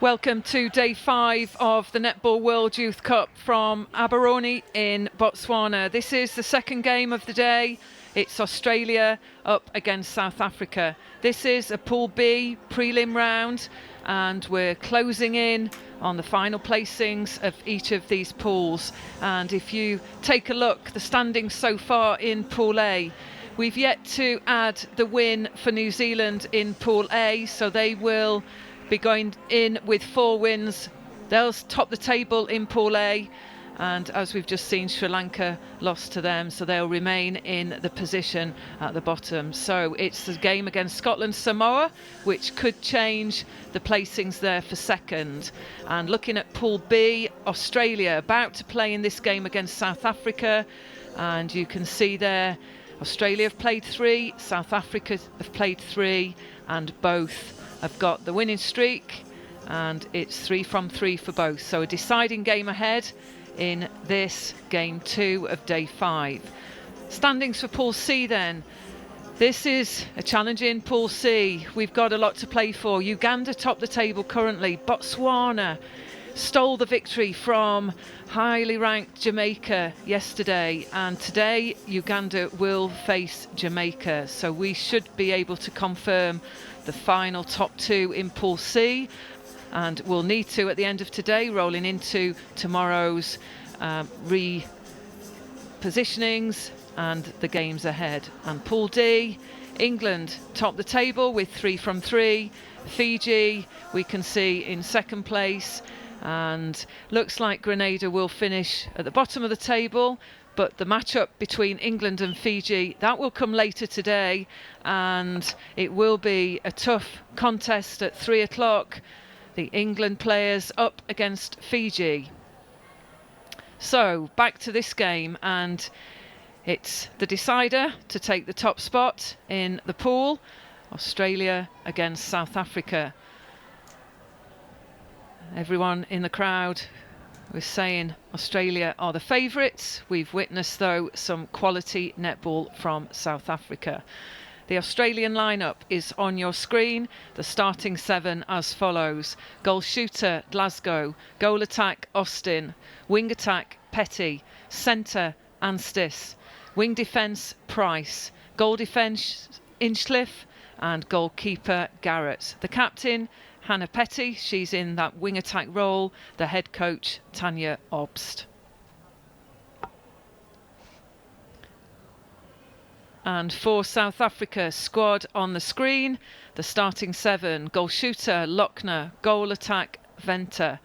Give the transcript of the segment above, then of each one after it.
Welcome to day 5 of the Netball World Youth Cup from Gaborone in Botswana. This is the second game of the day. It's Australia up against South Africa. This is a Pool B prelim round, and we're closing in on the final placings of each of these pools. And if you take a look, the standings so far in Pool A, we've yet to add the win for New Zealand in Pool A, so they will be going in with 4 wins. They'll top the table in Pool A, and as we've just seen, Sri Lanka lost to them, so they'll remain in the position at the bottom. So it's the game against Scotland, Samoa, which could change the placings there for second. And looking at Pool B, Australia about to play in this game against South Africa, and you can see there Australia have played 3, South Africa have played 3, and both have got the winning streak, and it's 3 from 3 for both. So a deciding game ahead in this game 2 of day 5. Standings for Pool C then. This is a challenging Pool C. We've got a lot to play for. Uganda top the table currently. Botswana stole the victory from highly ranked Jamaica yesterday, and today Uganda will face Jamaica. So we should be able to confirm the final top 2 in Pool C, and we'll need to at the end of today, rolling into tomorrow's repositionings and the games ahead. And Pool D, England top the table with 3 from 3. Fiji we can see in second place, and looks like Grenada will finish at the bottom of the table. But the matchup between England and Fiji, that will come later today, and it will be a tough contest at 3 o'clock. The England players up against Fiji. So back to this game, and it's the decider to take the top spot in the pool. Australia against South Africa. Everyone in the crowd was saying Australia are the favourites. We've witnessed, though, some quality netball from South Africa. The Australian lineup is on your screen. The starting 7 as follows: goal shooter Glasgow, goal attack Austin, wing attack Petty, centre Anstis, wing defence Price, goal defence Inchcliffe, and goalkeeper Garrett. The captain Hannah Petty, she's in that wing attack role. The head coach Tanya Obst. And for South Africa squad on the screen, the starting 7: goal shooter Lochner, goal attack Venter,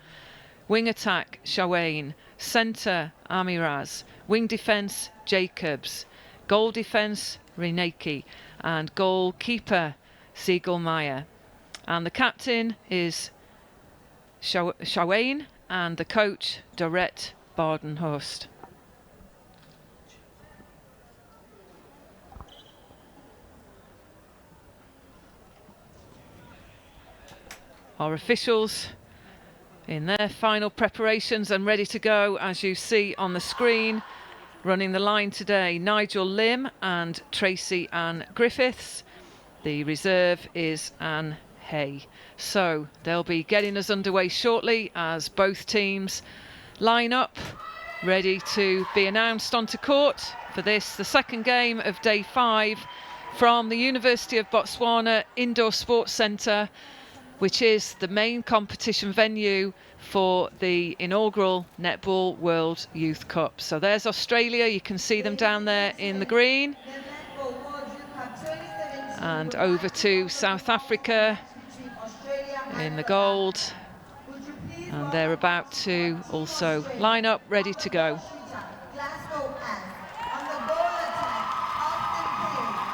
wing attack Shawain, centre Amiraz, wing defence Jacobs, goal defence Reneki, and goalkeeper Siegelmeier. And the captain is Shawain, and the coach Dorette Badenhorst. Our officials in their final preparations and ready to go, as you see on the screen. Running the line today, Nigel Lim and Tracy Ann Griffiths. The reserve is Anne Hay. So they'll be getting us underway shortly as both teams line up, ready to be announced onto court for this, the second game of day 5 from the University of Botswana Indoor Sports Centre, which is the main competition venue for the inaugural Netball World Youth Cup. So there's Australia, you can see them down there in the green. And over to South Africa in the gold. And they're about to also line up, ready to go.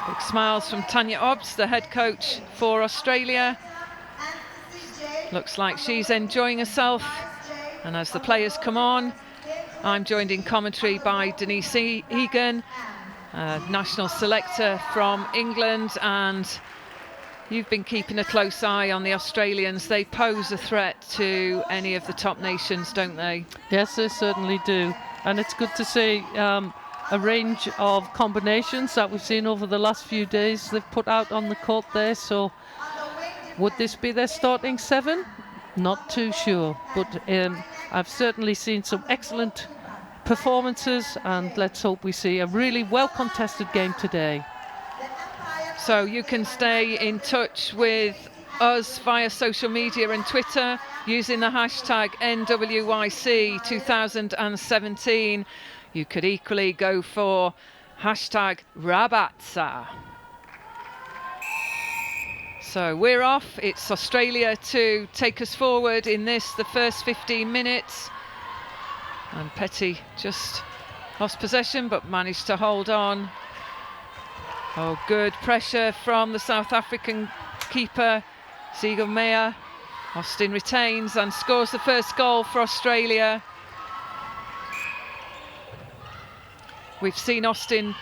Big smiles from Tanya Obst, the head coach for Australia. Looks like she's enjoying herself. And as the players come on, I'm joined in commentary by Denise Egan, national selector from England, and you've been keeping a close eye on the Australians. They pose a threat to any of the top nations, don't they? Yes, they certainly do. And it's good to see a range of combinations that we've seen over the last few days they've put out on the court there. So would this be their starting 7? Not too sure, but I've certainly seen some excellent performances, and let's hope we see a really well contested game today. So you can stay in touch with us via social media and Twitter using the hashtag NWYC 2017. You could equally go for hashtag Rabatsa. So we're off. It's Australia to take us forward in the first 15 minutes. And Petty just lost possession but managed to hold on. Oh, good pressure from the South African keeper, Ziegel-Meyer. Austin retains and scores the first goal for Australia. We've seen Austin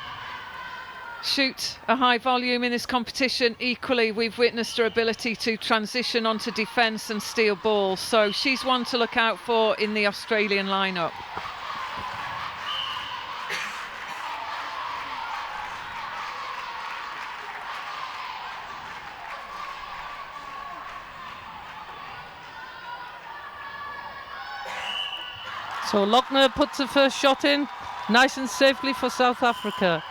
shoot a high volume in this competition. Equally, we've witnessed her ability to transition onto defence and steal balls. So she's one to look out for in the Australian lineup. So Lochner puts the first shot in, nice and safely for South Africa.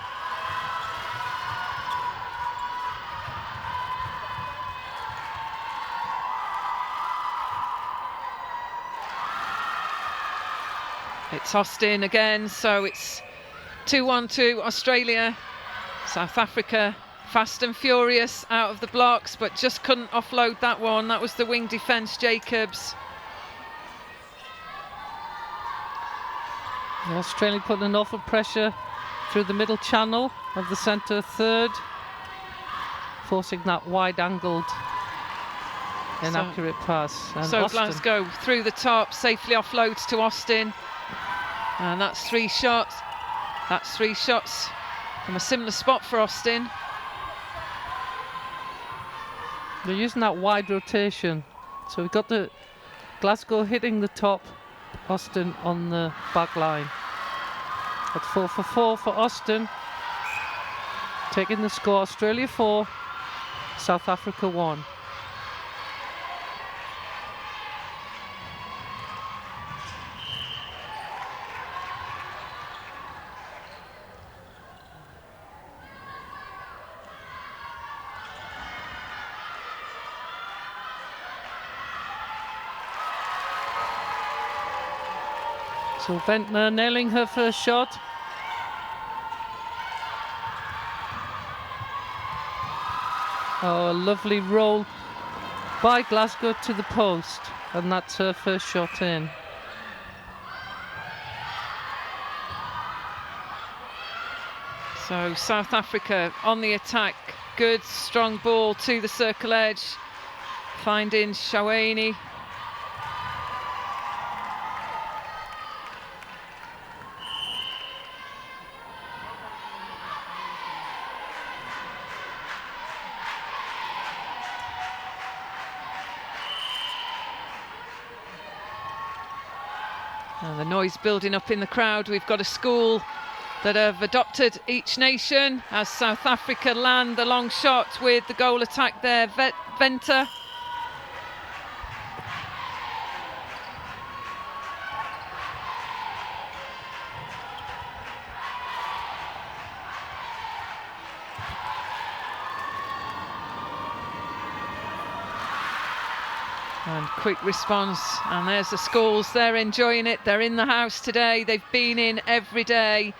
It's Austin again, so it's 2-1 to Australia. South Africa fast and furious out of the blocks, but just couldn't offload that one. That was the wing defence, Jacobs. Australia putting an awful pressure through the middle channel of the centre third, forcing that wide-angled inaccurate pass. And so Austin. Glasgow through the top, safely offloads to Austin. And that's 3 shots. That's 3 shots from a similar spot for Austin. They're using that wide rotation. So we've got the Glasgow hitting the top, Austin on the back line. That's 4 for 4 for Austin. Taking the score, Australia 4, South Africa 1. So Ventnor nailing her first shot. Oh, a lovely roll by Glasgow to the post, and that's her first shot in. So South Africa on the attack. Good strong ball to the circle edge, finding Shaweni. And the noise building up in the crowd. We've got a school that have adopted each nation as South Africa land the long shot with the goal attack there, Venter. And quick response, and there's the schools, they're enjoying it, they're in the house today, they've been in every day.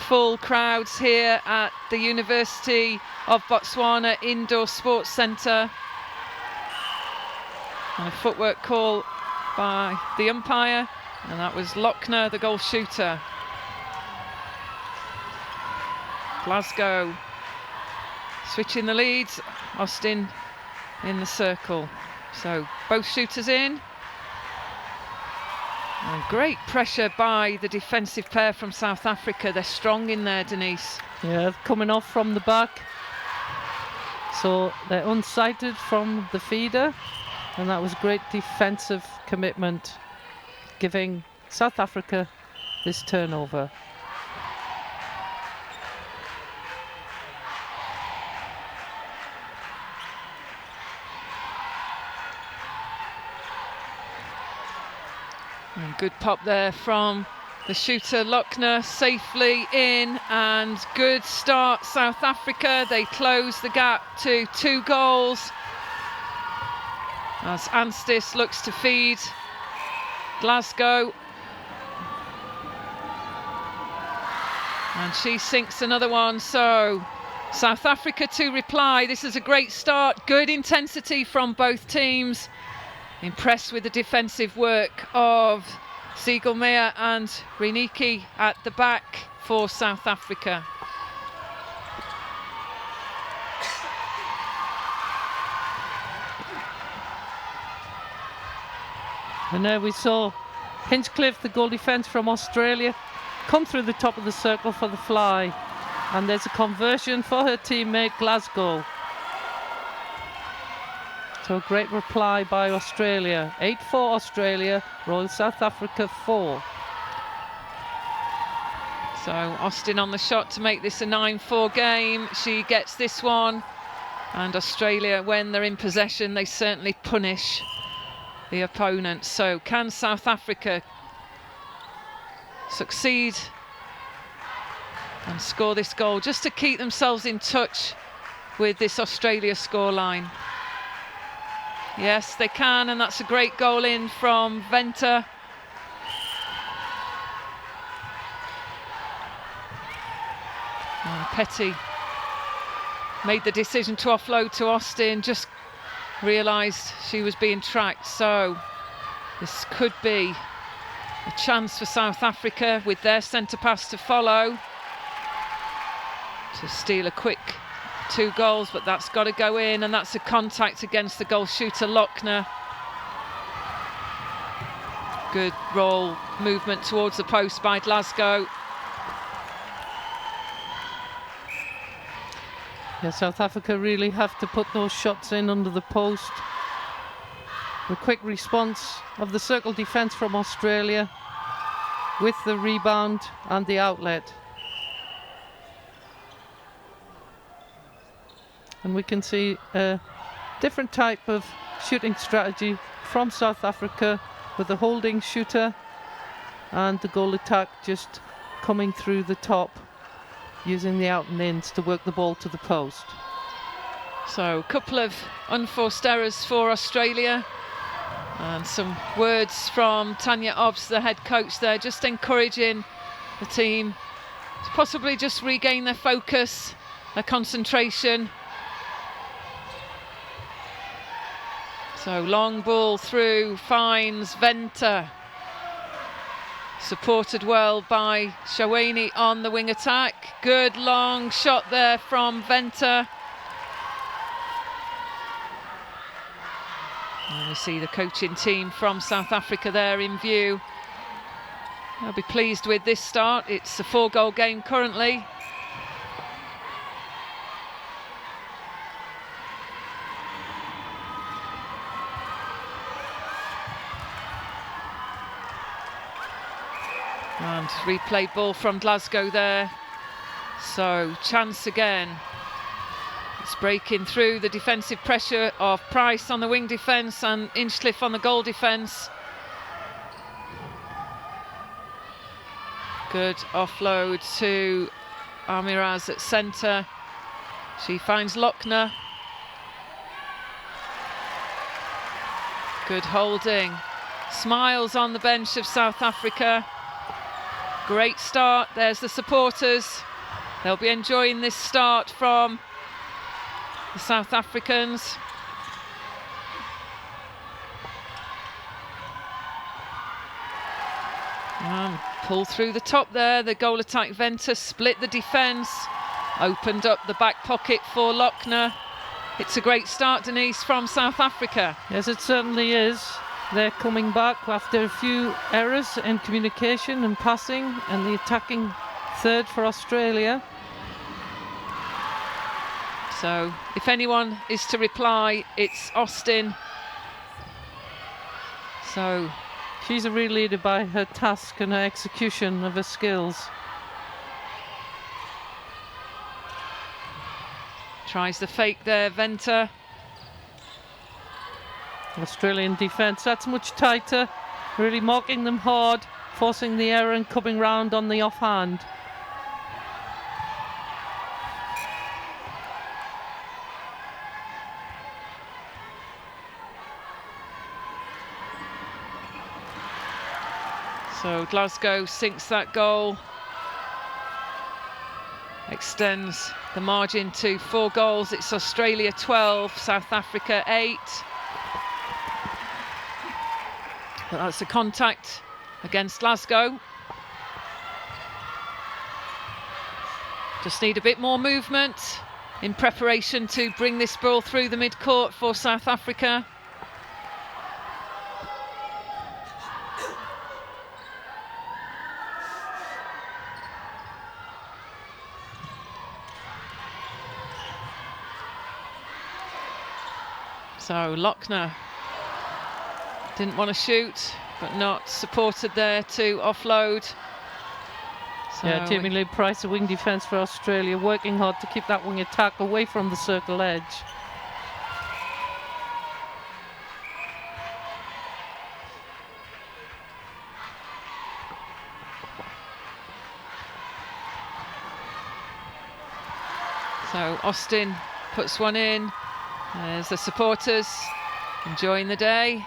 Full crowds here at the University of Botswana Indoor Sports Centre. And a footwork call by the umpire, and that was Lochner, the goal shooter. Glasgow switching the leads, Austin in the circle. So both shooters in. And great pressure by the defensive pair from South Africa. They're strong in there, Denise. Yeah, coming off from the back. So they're unsighted from the feeder. And that was great defensive commitment, giving South Africa this turnover. And good pop there from the shooter Lochner, safely in, and good start South Africa. They close the gap to 2 goals as Anstis looks to feed Glasgow. And she sinks another one, so South Africa to reply. This is a great start, good intensity from both teams. Impressed with the defensive work of Siegelmeier and Reniki at the back for South Africa. And there we saw Hinchcliffe, the goal defence from Australia, come through the top of the circle for the fly. And there's a conversion for her teammate Glasgow. So a great reply by Australia. 8-4 Australia, Royal South Africa 4. So Austin on the shot to make this a 9-4 game. She gets this one. And Australia, when they're in possession, they certainly punish the opponent. So can South Africa succeed and score this goal just to keep themselves in touch with this Australia scoreline? Yes, they can, and that's a great goal in from Venter. And Petty made the decision to offload to Austin, just realised she was being tracked. So this could be a chance for South Africa with their centre pass to follow to steal a quick 2 goals, but that's got to go in, and that's a contact against the goal shooter Lochner. Good roll movement towards the post by Glasgow. Yeah, South Africa really have to put those shots in under the post. The quick response of the circle defence from Australia with the rebound and the outlet. And we can see a different type of shooting strategy from South Africa with the holding shooter and the goal attack just coming through the top, using the out and ins to work the ball to the post. So a couple of unforced errors for Australia, and some words from Tanya Obbs, the head coach there, just encouraging the team to possibly just regain their focus, their concentration. So long ball through, finds Venter. Supported well by Shaweni on the wing attack. Good long shot there from Venter. And we see the coaching team from South Africa there in view. They'll be pleased with this start. It's a 4-goal game currently. And replay ball from Glasgow there. So chance again. It's breaking through the defensive pressure of Price on the wing defence and Inchcliffe on the goal defence. Good offload to Amiraz at centre. She finds Lochner. Good holding. Smiles on the bench of South Africa. Great start. There's the supporters. They'll be enjoying this start from the South Africans. Pull through the top there. The goal attack Venter split the defence. Opened up the back pocket for Lochner. It's a great start, Denise, from South Africa. Yes, it certainly is. They're coming back after a few errors in communication and passing, and the attacking third for Australia. So if anyone is to reply, it's Austin. So she's a real leader by her task and her execution of her skills. Tries the fake there, Venter. Australian defence, that's much tighter. really marking them hard, forcing the error and coming round on the offhand. So Glasgow sinks that goal, extends the margin to 4 goals. It's Australia 12, South Africa 8. But that's a contact against Glasgow. Just need a bit more movement in preparation to bring this ball through the mid-court for South Africa. So Lochner didn't want to shoot, but not supported there to offload. So Yeah, Jamie Lee Price, a wing defence for Australia, working hard to keep that wing attack away from the circle edge. So Austin puts one in. There's the supporters enjoying the day.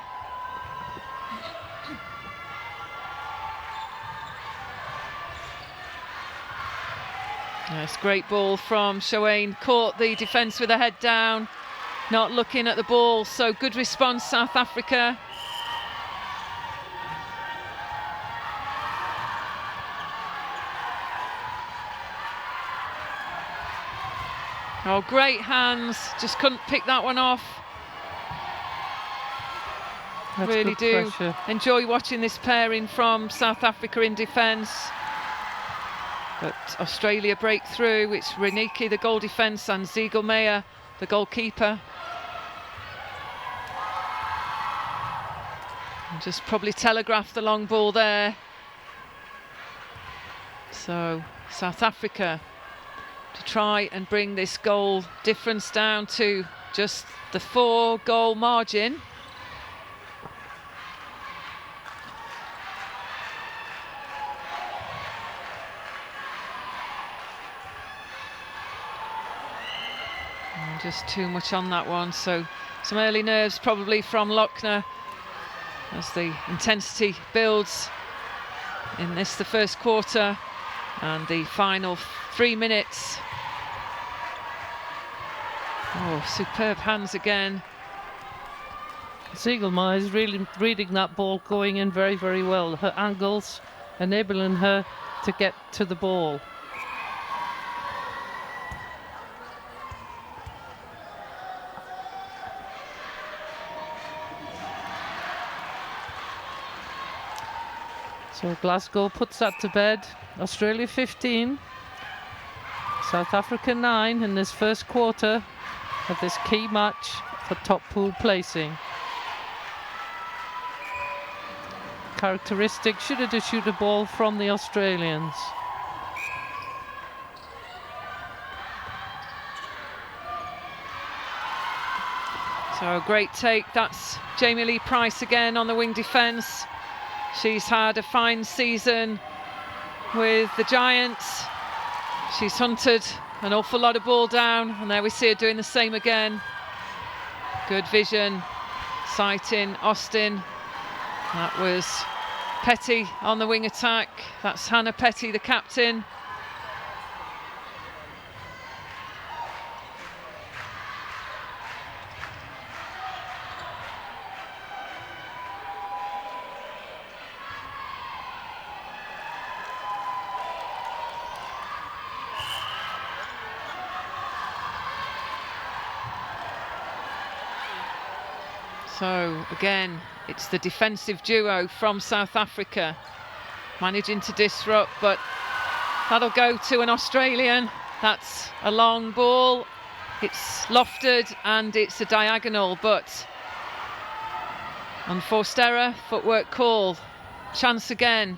Nice, great ball from Shoain. Caught the defence with a head down, not looking at the ball. So good response, South Africa. Oh, great hands, just couldn't pick that one off. That's really good do pressure. enjoy watching this pairing from South Africa in defence. But Australia break through. It's Reniki, the goal defence, and Ziegelmeyer, the goalkeeper. And just probably telegraphed the long ball there. So South Africa to try and bring this goal difference down to just the 4-goal margin. And just too much on that one, so some early nerves probably from Lochner as the intensity builds in this, the first quarter, and the final 3 minutes. Oh, superb hands again. Ziegelmeyer is really reading that ball going in very, very well. Her angles enabling her to get to the ball. So Glasgow puts that to bed. Australia 15, South Africa 9 in this first quarter of this key match for top pool placing. Characteristic shooter-to-shooter ball from the Australians. So great take. That's Jamie Lee Price again on the wing defence. She's had a fine season with the Giants. She's hunted an awful lot of ball down, and there we see her doing the same again. Good vision, sighting Austin. That was Petty on the wing attack. That's Hannah Petty, the captain. So again, it's the defensive duo from South Africa managing to disrupt, but that'll go to an Australian. That's a long ball. It's lofted and it's a diagonal, but unforced error, footwork call. Chance again.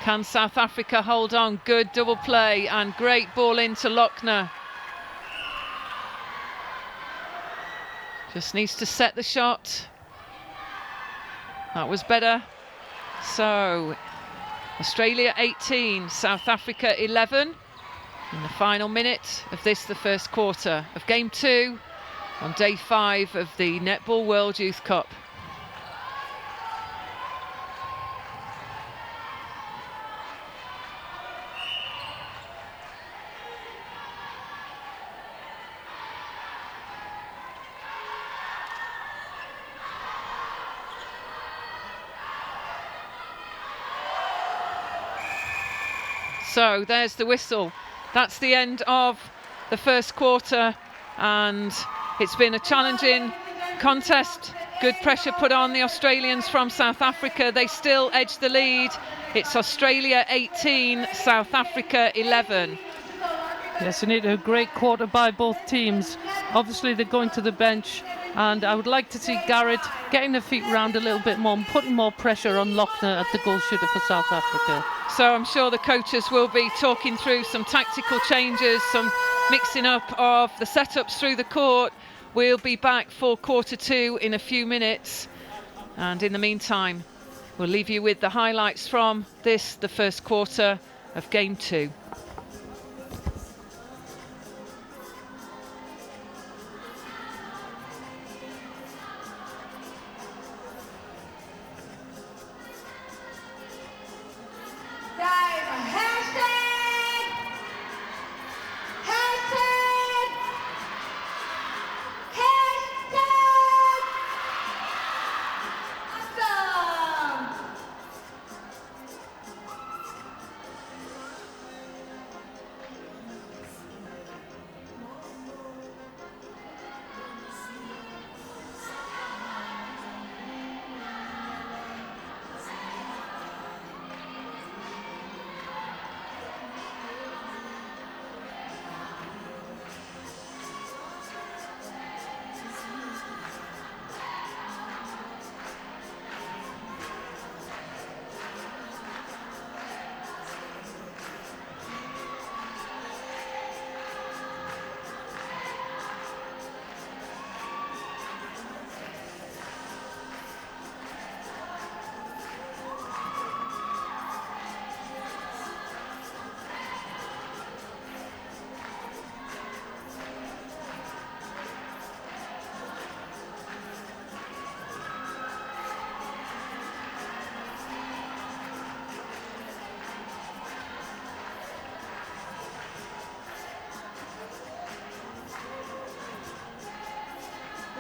Can South Africa hold on? Good double play and great ball into Lochner. Just needs to set the shot. That was better. So, Australia 18, South Africa 11. In the final minute of this, the first quarter of Game 2 on day 5 of the Netball World Youth Cup. So there's the whistle. That's the end of the first quarter, and it's been a challenging contest. Good pressure put on the Australians from South Africa. They still edge the lead. It's Australia 18, South Africa 11. Yes, and a great quarter by both teams. Obviously they're going to the bench, and I would like to see Garrett getting the feet round a little bit more and putting more pressure on Lochner at the goal shooter for South Africa. So I'm sure the coaches will be talking through some tactical changes, some mixing up of the setups through the court. We'll be back for quarter 2 in a few minutes, and in the meantime we'll leave you with the highlights from this, the first quarter of Game 2.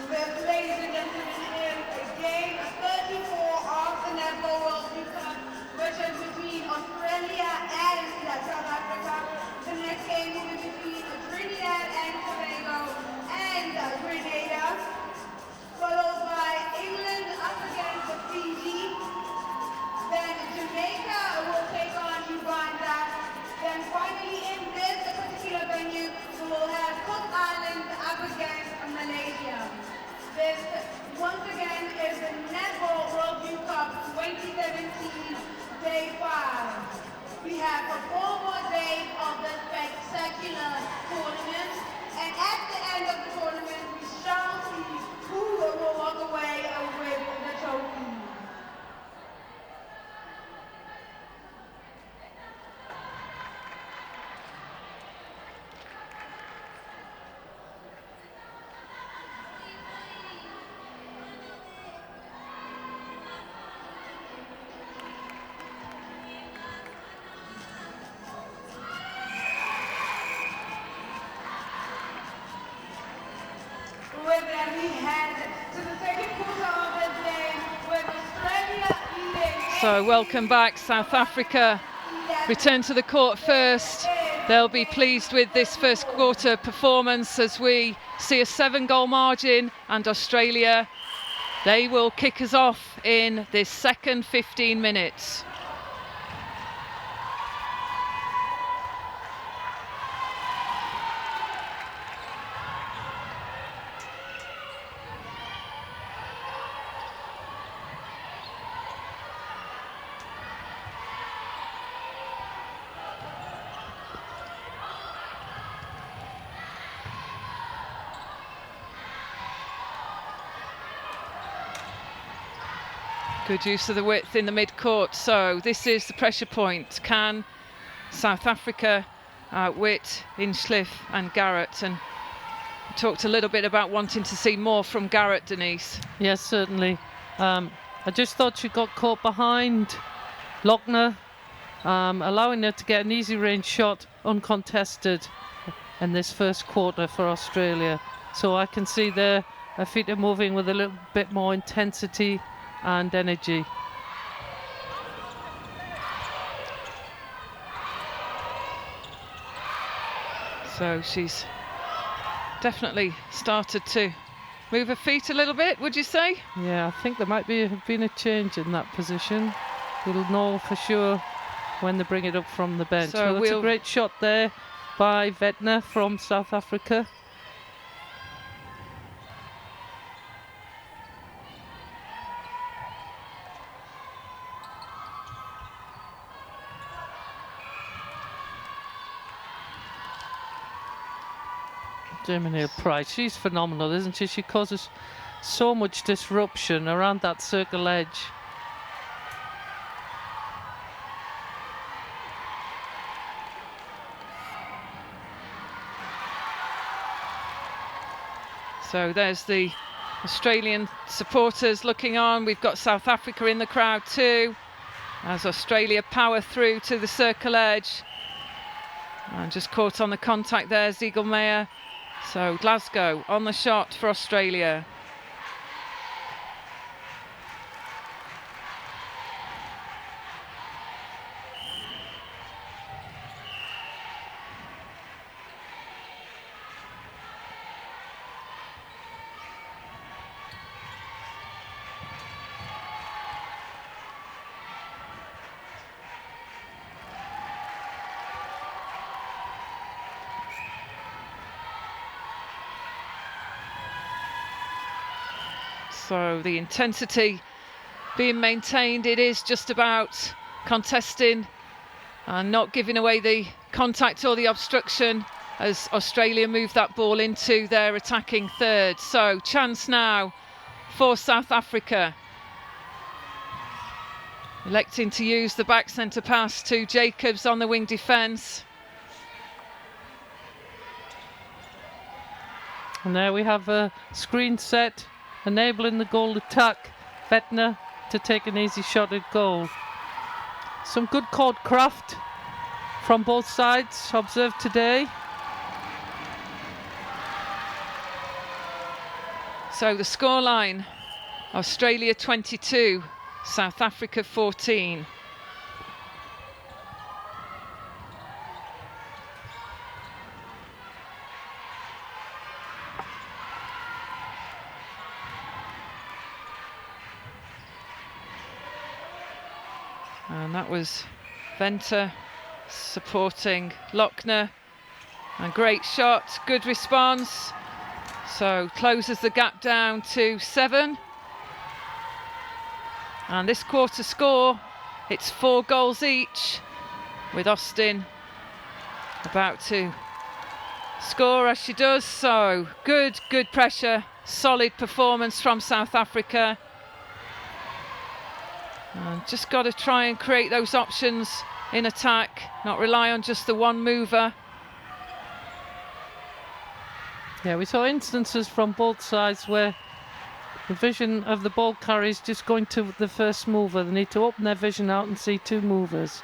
Ladies and gentlemen, in game 34 of the Netball World Youth Cup, which is between Australia and South Africa. The next game will be between Trinidad and Tobago and Grenada, followed by England up against Fiji. Then Jamaica will take on Uganda. Then finally in this particular venue, we will have Cook Islands up against Malaysia. This, once again, is the Netball World Youth Cup 2017, Day 5. We have 4 more days of the spectacular tournament, and at the end of the tournament, we shall see who will walk away with the trophy. With that, we head to the second quarter of this game with Australia leading. So welcome back, South Africa return to the court first. They'll be pleased with this first quarter performance as we see a 7-goal margin, and Australia, they will kick us off in this second 15 minutes. Good use of the width in the mid-court. So this is the pressure point. Can South Africa outwit Inchliff and Garrett? And we talked a little bit about wanting to see more from Garrett, Denise. Yes, certainly. I just thought she got caught behind Lochner, allowing her to get an easy range shot uncontested in this first quarter for Australia. So I can see there her feet are moving with a little bit more intensity and energy. So she's definitely started to move her feet a little bit, would you say? Yeah, I think there might have been a change in that position. We'll know for sure when they bring it up from the bench. So well, it's a great shot there by Vetner from South Africa. Germany Price, she's phenomenal, isn't she? She causes so much disruption around that circle edge. So there's the Australian supporters looking on. We've got South Africa in the crowd too, as Australia power through to the circle edge. And just caught on the contact there, Ziegelmeyer. So Glasgow on the shot for Australia. So the intensity being maintained. It is just about contesting and not giving away the contact or the obstruction as Australia move that ball into their attacking third. So chance now for South Africa. Electing to use the back centre pass to Jacobs on the wing defence. And there we have a screen set, enabling the goal attack. Vetner to take an easy shot at goal. Some good court craft from both sides observed today. So the scoreline, Australia 22, South Africa 14. And that was Venter supporting Lochner. And great shot, good response. So closes the gap down to 7. And this quarter score, it's 4 goals each, with Austin about to score as she does. So good pressure, solid performance from South Africa. And just got to try and create those options in attack, not rely on just the one mover. Yeah, we saw instances from both sides where the vision of the ball carrier is just going to the first mover. They need to open their vision out and see 2 movers.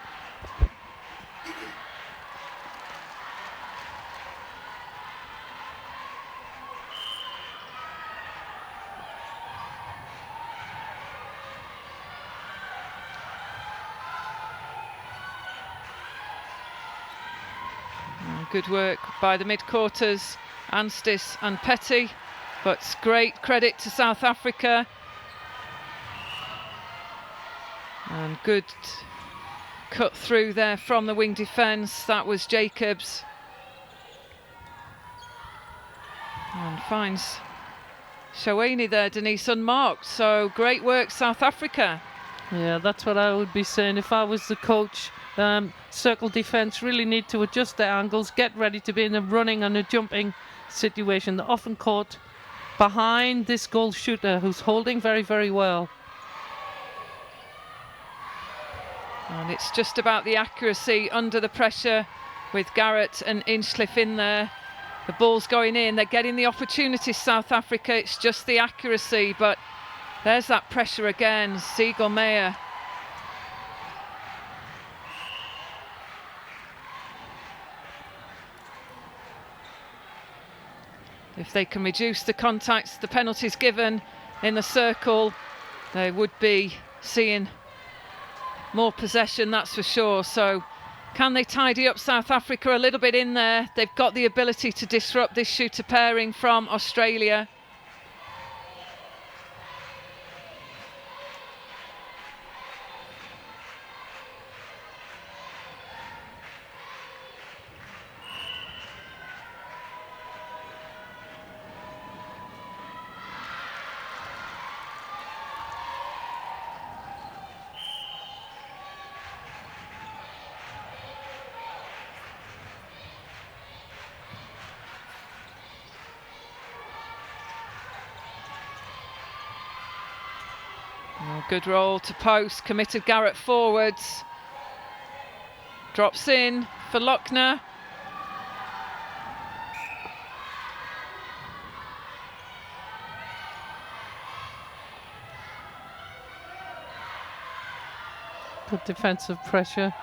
Good work by the mid-quarters, Anstis and Petty, but great credit to South Africa. And good cut through there from the wing defence. That was Jacobs. And finds Shaweni there, Denise, unmarked. So great work, South Africa. Yeah, that's what I would be saying if I was the coach. Circle defence really need to adjust their angles, get ready to be in a running and a jumping situation. They're often caught behind this goal shooter who's holding very, very well. And it's just about the accuracy under the pressure with Garrett and Inchcliffe in there. The ball's going in, they're getting the opportunities, South Africa, it's just the accuracy, but there's that pressure again, Siegelmeier. If they can reduce the contacts, the penalties given in the circle, they would be seeing more possession, that's for sure. So can they tidy up South Africa a little bit in there? They've got the ability to disrupt this shooter pairing from Australia. Good roll to post, committed Garrett forwards. Drops in for Lochner. Good defensive pressure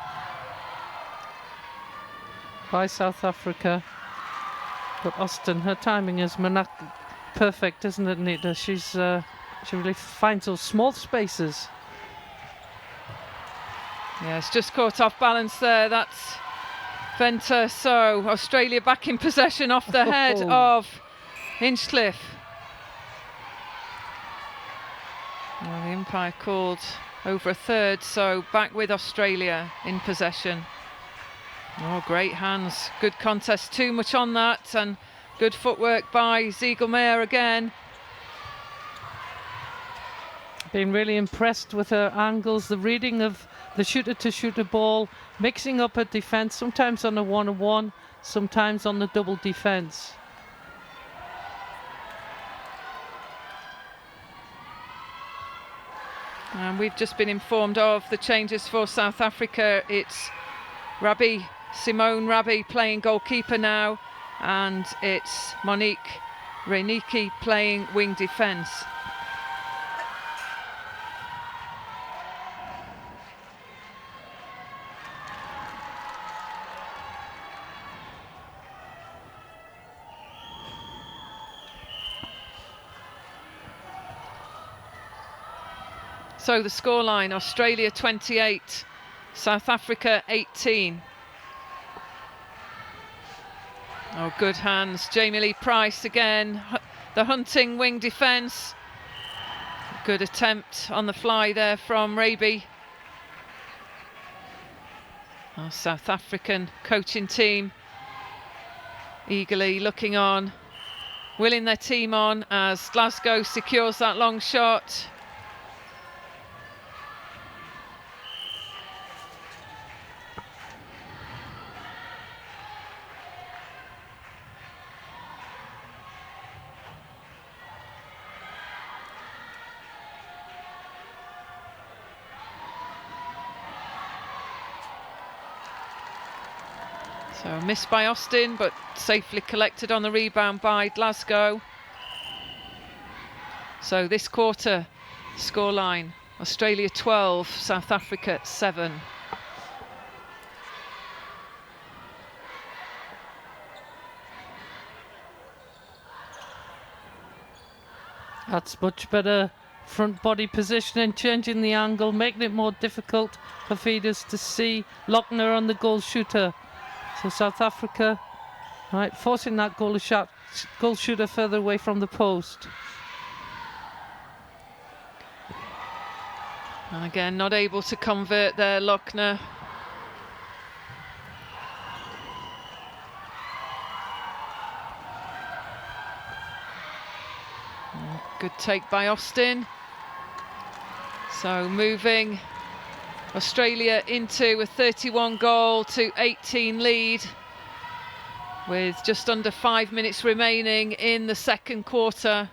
by South Africa. But Austin, her timing is perfect, isn't it, Nita? She really finds those small spaces. Yeah, it's just caught off balance there. That's Venter. So Australia back in possession off the head of Inchcliffe. Well, the umpire called over a third, so back with Australia in possession. Oh, great hands. Good contest, too much on that, and good footwork by Siegelmeier again. Been really impressed with her angles, the reading of the shooter-to-shooter ball, mixing up her defence, sometimes on a one-on-one, sometimes on the double defence. And we've just been informed of the changes for South Africa. It's Simone Rabi playing goalkeeper now, and it's Monique Reineke playing wing defence. So the scoreline, Australia 28, South Africa 18. Oh, good hands. Jamie Lee Price again, the hunting wing defence. Good attempt on the fly there from Raby. Our South African coaching team eagerly looking on, willing their team on as Glasgow secures that long shot. So missed by Austin, but safely collected on the rebound by Glasgow. So this quarter scoreline, Australia 12, South Africa 7. That's much better front body positioning, changing the angle, making it more difficult for feeders to see Lochner on the goal shooter. So South Africa, right, forcing that goal shooter further away from the post. And again, not able to convert there, Lochner. Good take by Austin. So moving Australia into a 31 goal to 18 lead with just under 5 minutes remaining in the second quarter.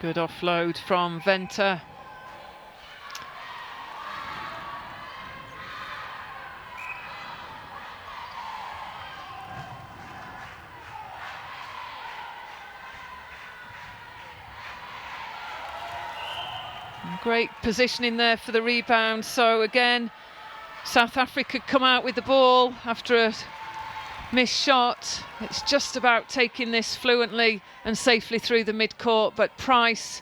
Good offload from Venter. Great positioning there for the rebound. So again, South Africa come out with the ball after a missed shot. It's just about taking this fluently and safely through the mid-court, but Price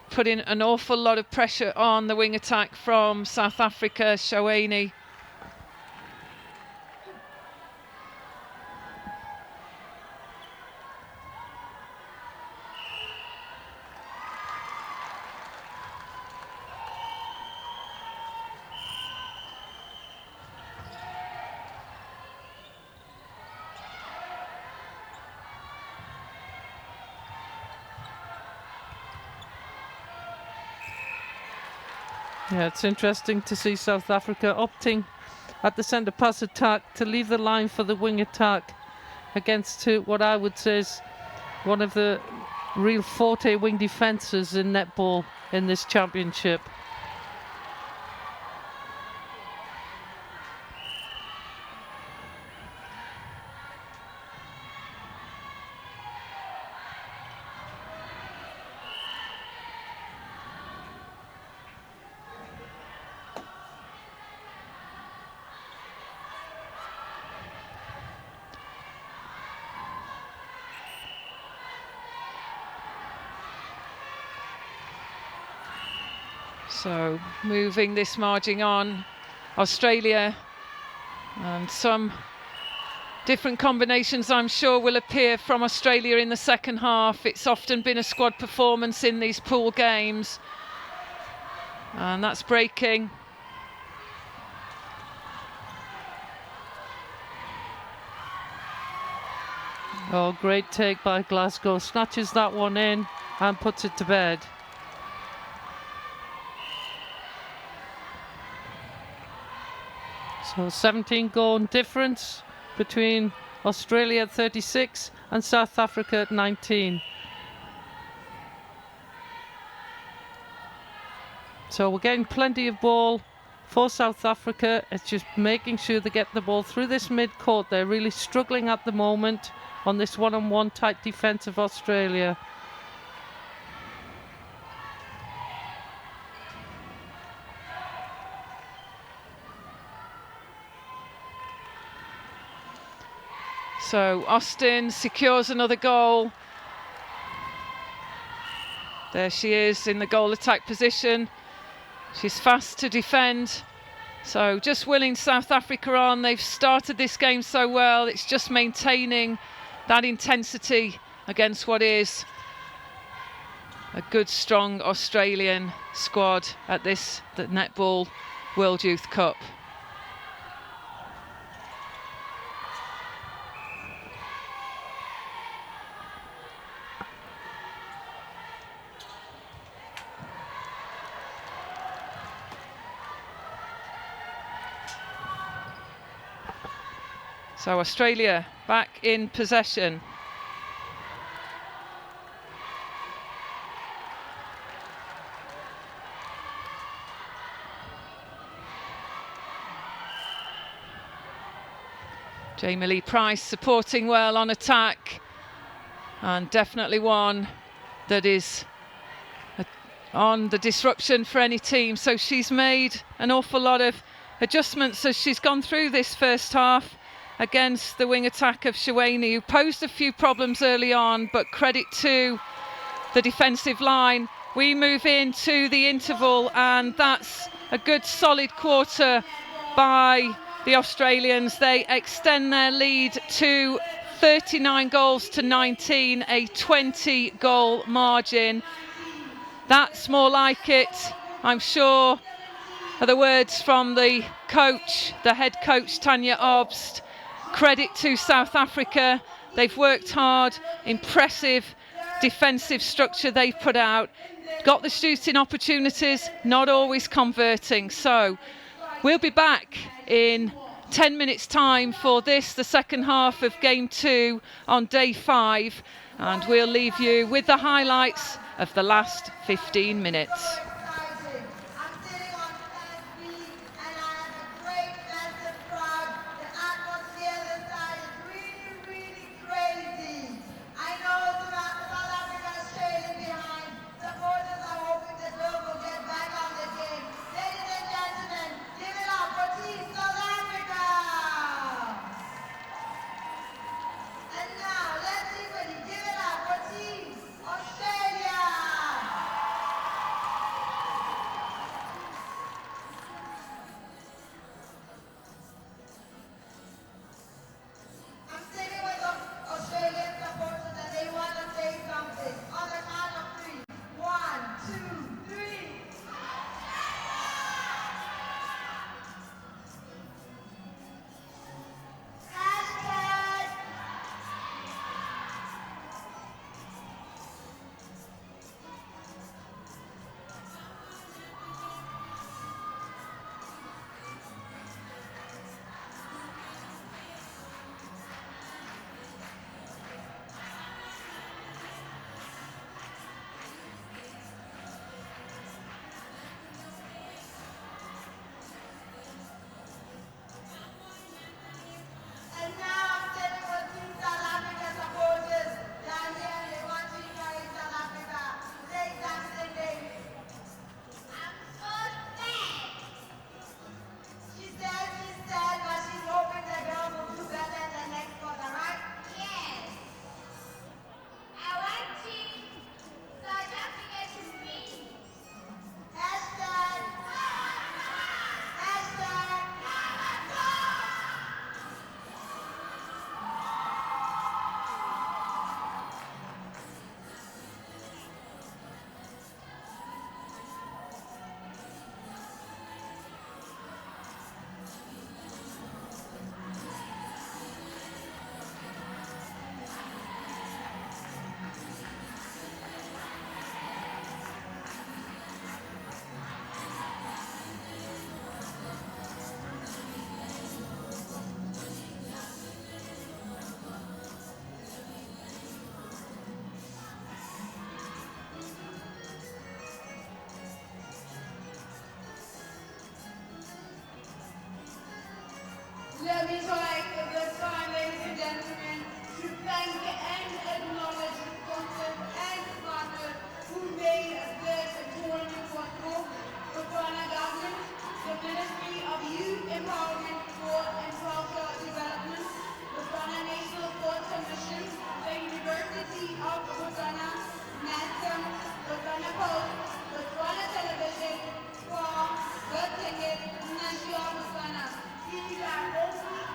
putting an awful lot of pressure on the wing attack from South Africa, Shaweni. Yeah, it's interesting to see South Africa opting at the centre pass attack to leave the line for the wing attack against what I would say is one of the real forte wing defences in netball in this championship. So moving this margin on, Australia, and some different combinations I'm sure will appear from Australia in the second half. It's often been a squad performance in these pool games, and that's breaking. Oh, great take by Glasgow, snatches that one in and puts it to bed. So 17 goal difference between Australia at 36 and South Africa at 19. So we're getting plenty of ball for South Africa. It's just making sure they get the ball through this mid-court. They're really struggling at the moment on this one-on-one tight defence of Australia. So Austin secures another goal. There she is in the goal attack position. She's fast to defend. So just willing South Africa on. They've started this game so well. It's just maintaining that intensity against what is a good, strong Australian squad at the Netball World Youth Cup. So Australia back in possession. Jamie Lee Price supporting well on attack, and definitely one that is on the disruption for any team. So she's made an awful lot of adjustments as she's gone through this first half against the wing attack of Shaweni, who posed a few problems early on, but credit to the defensive line. We move into the interval, and that's a good solid quarter by the Australians. They extend their lead to 39 goals to 19, a 20 goal margin. That's more like it, I'm sure, are the words from the coach, the head coach, Tanya Obst. Credit to South Africa. They've worked hard, impressive defensive structure they've put out, got the shooting opportunities, not always converting. So we'll be back in 10 minutes time for this, the second half of game 2 on day 5, and we'll leave you with the highlights of the last 15 minutes. Exciting. I'm sitting on 10th feet and I have a great massive crowd. The atmosphere this side is really, really crazy. I know South Africa is trailing behind. Supporters are hoping the girls will get back on the game. Ladies and gentlemen, give it up for Team South Africa. And now let's everybody give it up for Team Australia. I'm sitting with the Australian supporters and they want to say something. On the count of three. 1, 2, 3. Hashtag. And now I'm sitting with Team South Africa supporters. Down here, they want to encourage South Africa. Say something, baby. I'm so sad. She's sad, but she's hoping the girls will do better in the next quarter, right? Yes. I want Team South Africa to win. Hashtag. Hashtag. Let me take this time, ladies and gentlemen, to thank and acknowledge the sponsors and partners who made this tournament possible. The Ghana government, the Ministry of Youth Empowerment, Sport and Cultural Development, the Ghana National Sports Commission, the University of Botswana, NASCOM, the Ghana Post, the Ghana Television, for the ticket, National Botswana. These are only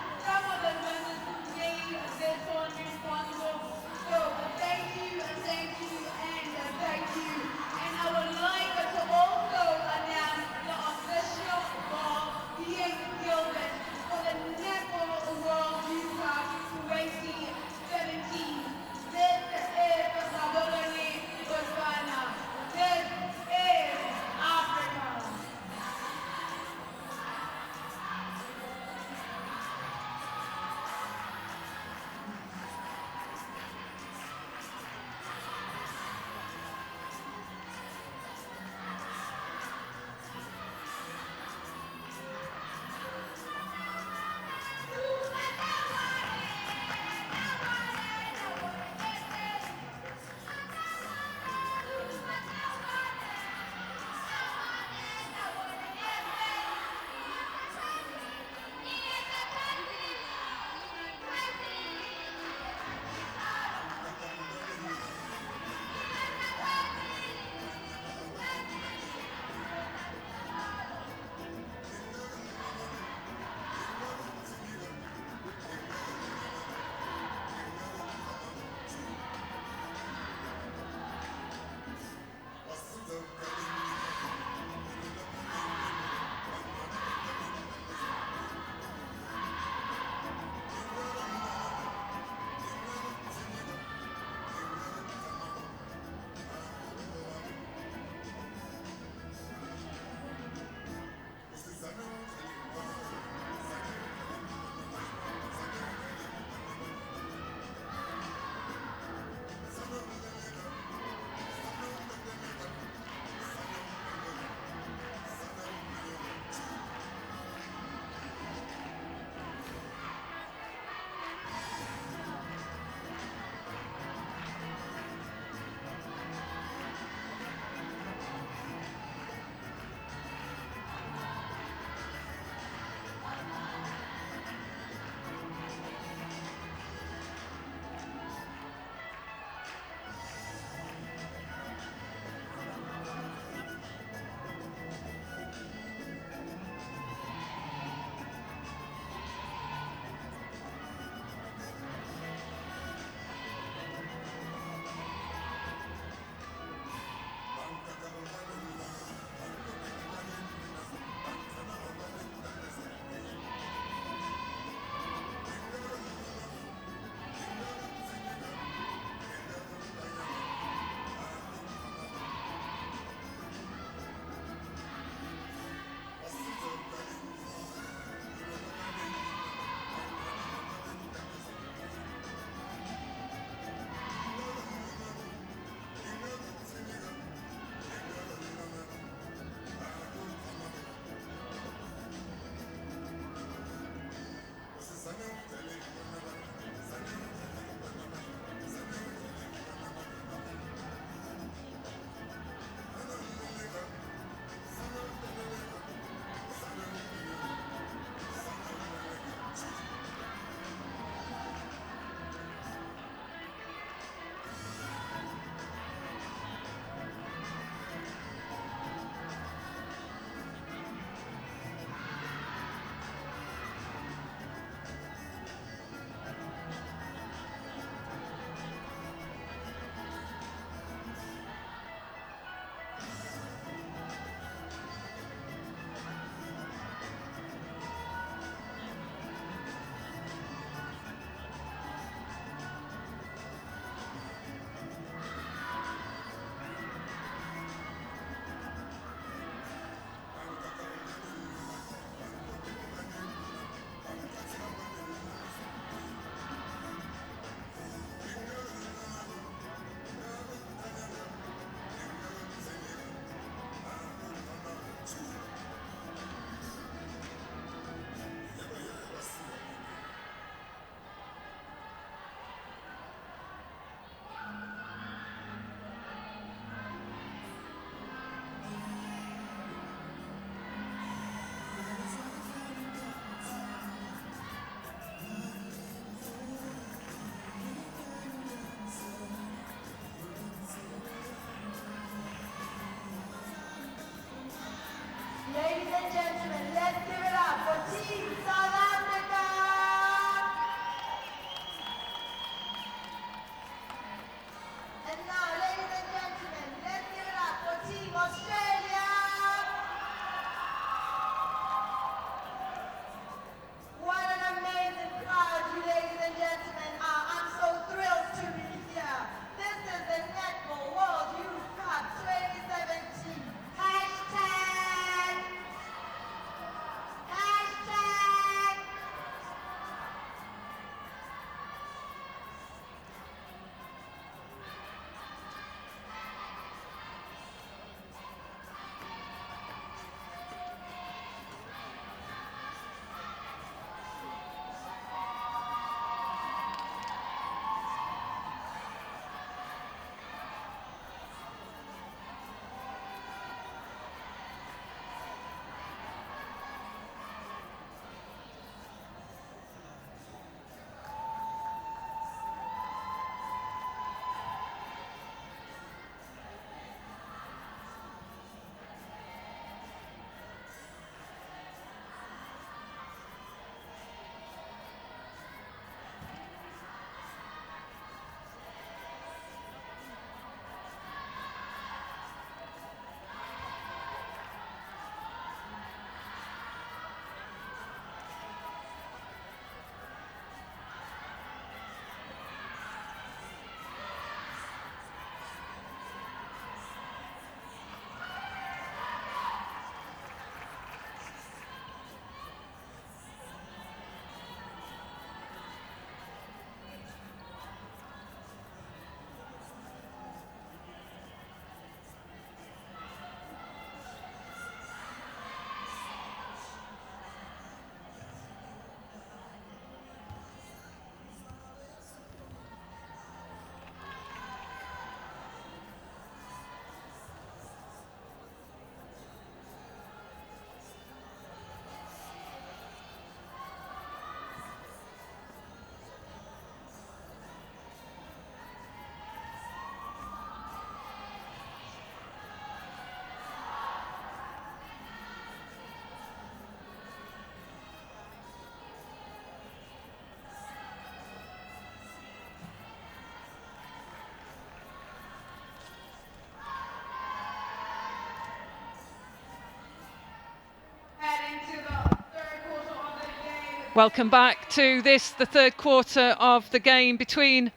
Welcome back to this, the third quarter of the game between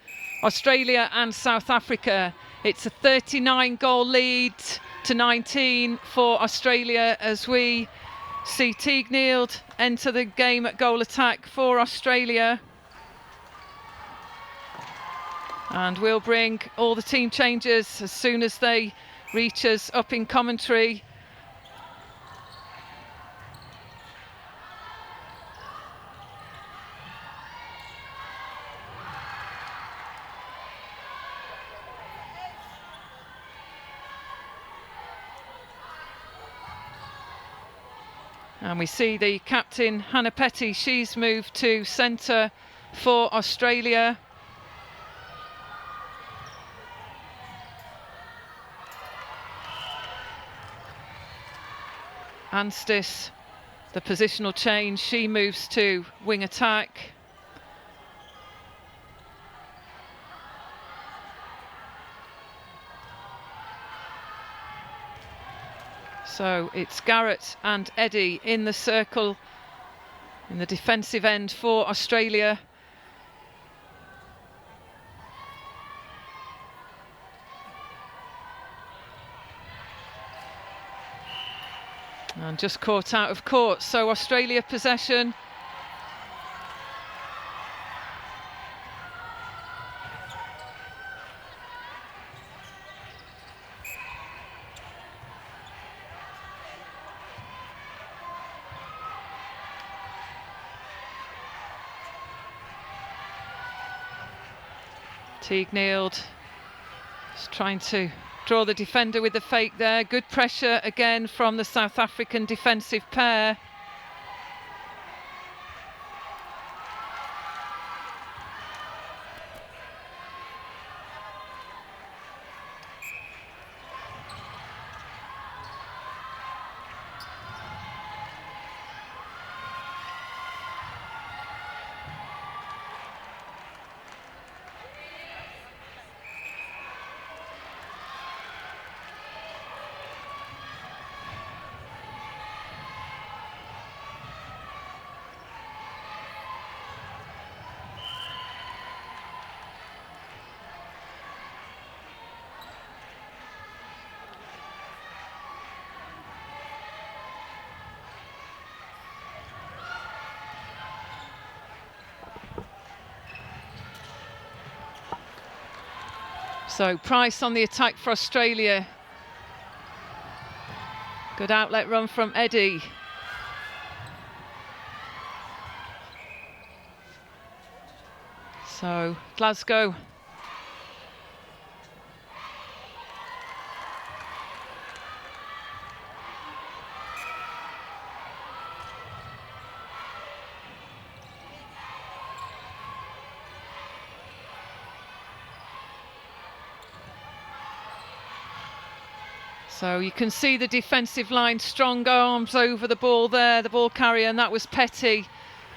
Australia and South Africa. It's a 39-goal lead to 19 for Australia as we see Teague Neild enter the game at goal attack for Australia. And we'll bring all the team changes as soon as they reach us up in commentary. And we see the captain, Hannah Petty, she's moved to centre for Australia. Anstis, the positional change, she moves to wing attack. So it's Garrett and Eddie in the circle in the defensive end for Australia. And just caught out of court, so Australia possession. Teague Neild just trying to draw the defender with the fake there. Good pressure again from the South African defensive pair. So Price on the attack for Australia. Good outlet run from Eddie. So Glasgow. So you can see the defensive line, strong arms over the ball there, the ball carrier, and that was Petty.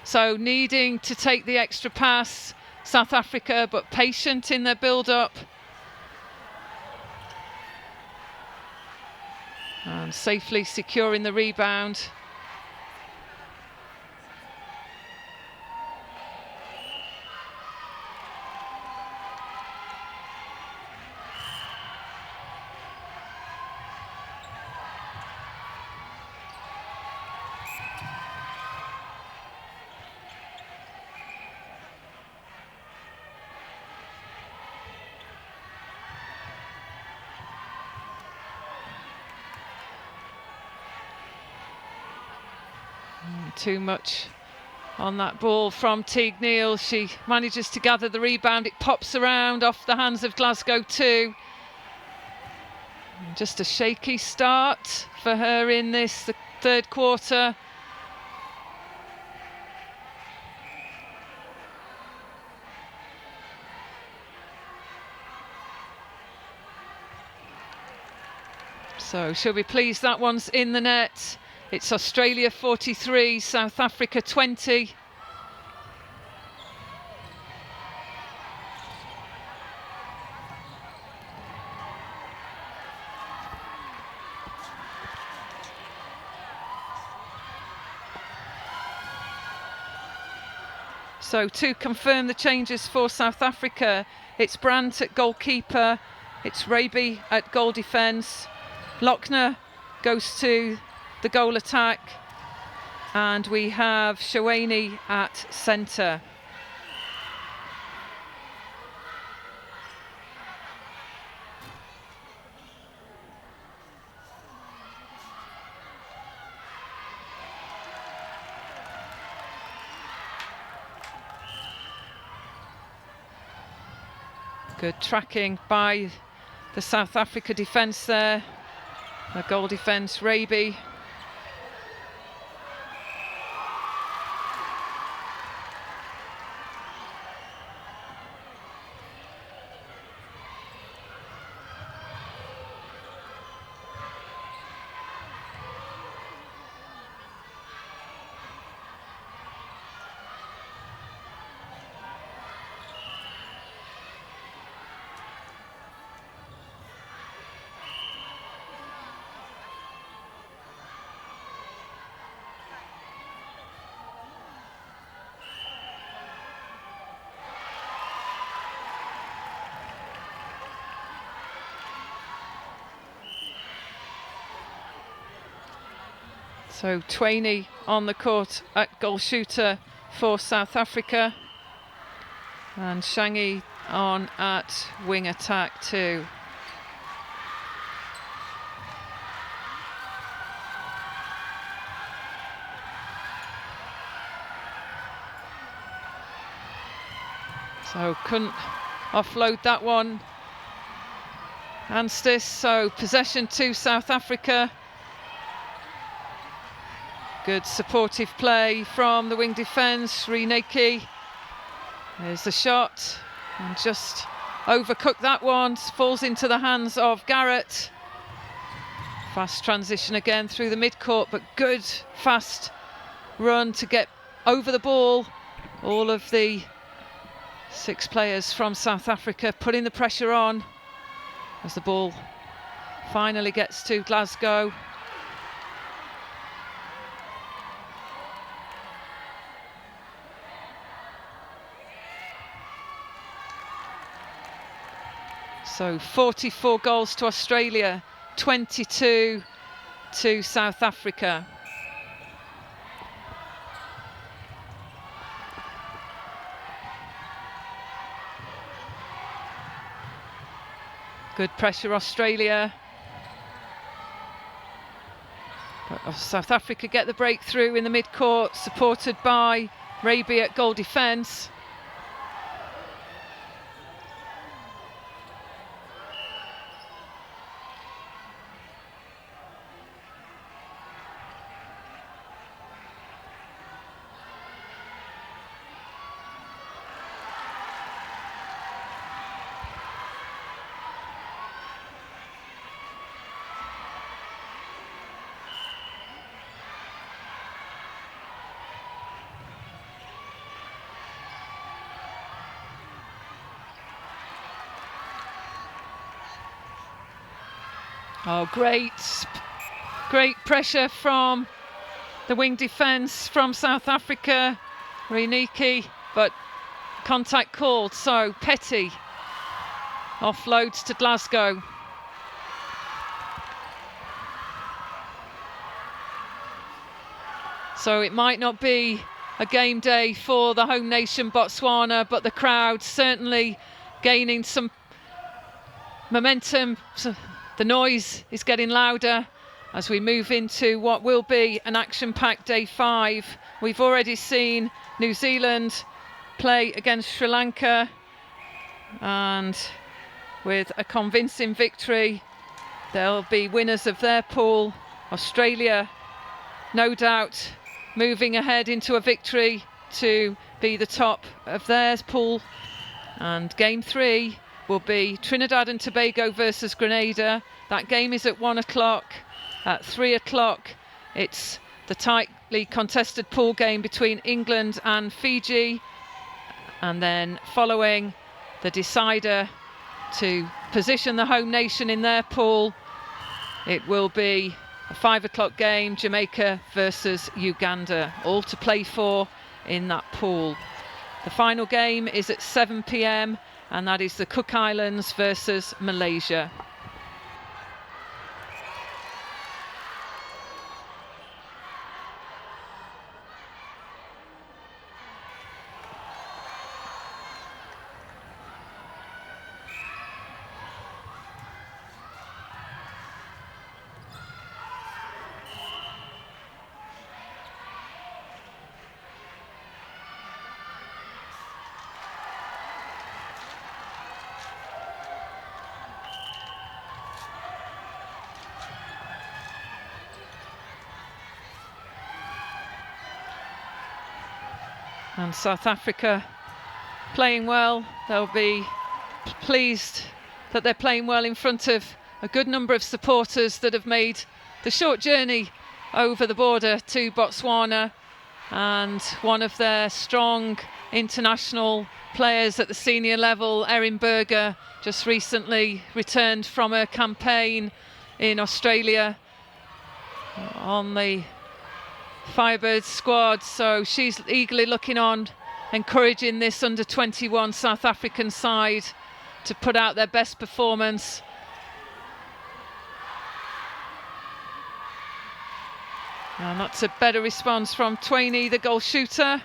So needing to take the extra pass, South Africa, but patient in their build-up. And safely securing the rebound. Too much on that ball from Teague Neild. She manages to gather the rebound. It pops around off the hands of Glasgow too. Just a shaky start for her in this, the third quarter. So she'll be pleased that one's in the net. It's Australia 43, South Africa 20. So to confirm the changes for South Africa, it's Brandt at goalkeeper, it's Raby at goal defence, Lochner goes to the goal attack, and we have Shawani at centre. Good tracking by the South Africa defence there. The goal defence, Raby. So Twainey on the court at goal shooter for South Africa, and Shangi on at wing attack too. So couldn't offload that one. Anstis, so possession to South Africa. Good supportive play from the wing defence, Reneki. There's the shot, and just overcooked that one, falls into the hands of Garrett. Fast transition again through the midcourt, but good fast run to get over the ball. All of the 6 players from South Africa putting the pressure on as the ball finally gets to Glasgow. So 44 goals to Australia, 22 to South Africa. Good pressure, Australia. But South Africa get the breakthrough in the mid-court, supported by Raby at goal defence. Oh, great pressure from the wing defence from South Africa, Reneki, but contact called, so Petty offloads to Glasgow. So it might not be a game day for the home nation Botswana, but the crowd certainly gaining some momentum. So the noise is getting louder as we move into what will be an action-packed day 5. We've already seen New Zealand play against Sri Lanka, and with a convincing victory, they'll be winners of their pool. Australia, no doubt, moving ahead into a victory to be the top of their pool. And game 3 will be Trinidad and Tobago versus Grenada. That game is at 1 o'clock. At 3 o'clock, it's the tightly contested pool game between England and Fiji. And then following the decider to position the home nation in their pool, it will be a 5 o'clock game, Jamaica versus Uganda, all to play for in that pool. The final game is at 7 p.m. and that is the Cook Islands versus Malaysia. And South Africa playing well. They'll be pleased that they're playing well in front of a good number of supporters that have made the short journey over the border to Botswana. And one of their strong international players at the senior level, Erin Berger, just recently returned from a campaign in Australia on the Firebirds squad, so she's eagerly looking on, encouraging this under-21 South African side to put out their best performance. And that's a better response from Twainey, the goal shooter.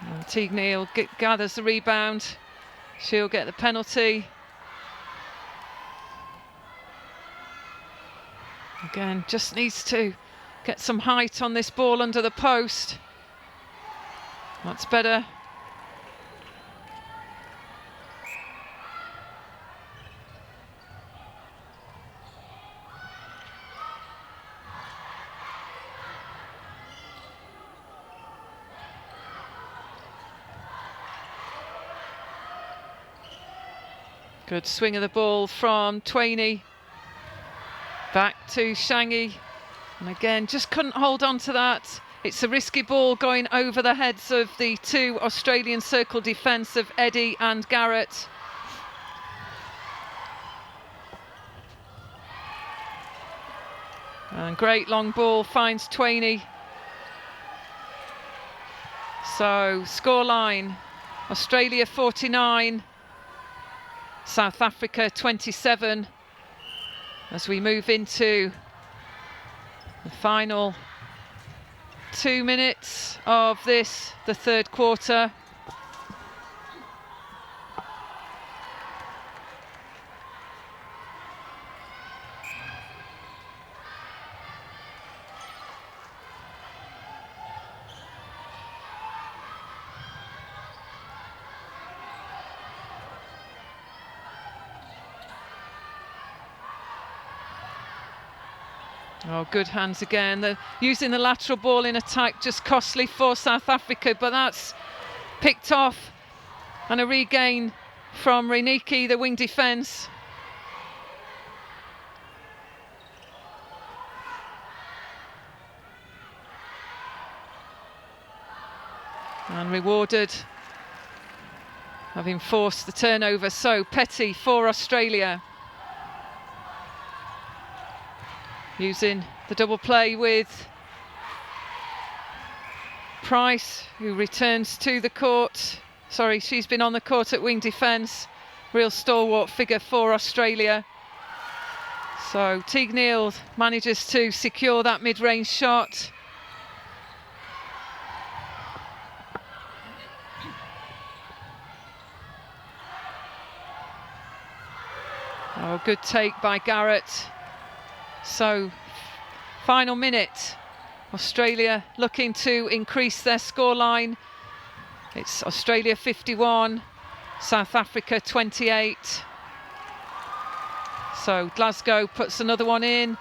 And Teague Neal gathers the rebound. She'll get the penalty. Again, just needs to get some height on this ball under the post. That's better. Good swing of the ball from Twainey. Back to Shangy. And again, just couldn't hold on to that. It's a risky ball going over the heads of the two Australian circle defence of Eddie and Garrett. And great long ball finds Twainey. So scoreline, Australia 49. South Africa 27 as we move into the final 2 minutes of this, the third quarter. Oh, good hands again. They're using the lateral ball in attack, just costly for South Africa, but that's picked off. And a regain from Reineke, the wing defence. And rewarded, having forced the turnover. So Petty for Australia. Using the double play with Price, who returns to the court. Sorry, she's been on the court at wing defence. Real stalwart figure for Australia. So Teague Neal manages to secure that mid-range shot. Oh, good take by Garrett. So, final minute. Australia looking to increase their scoreline. It's Australia 51, South Africa 28. So Glasgow puts another one in.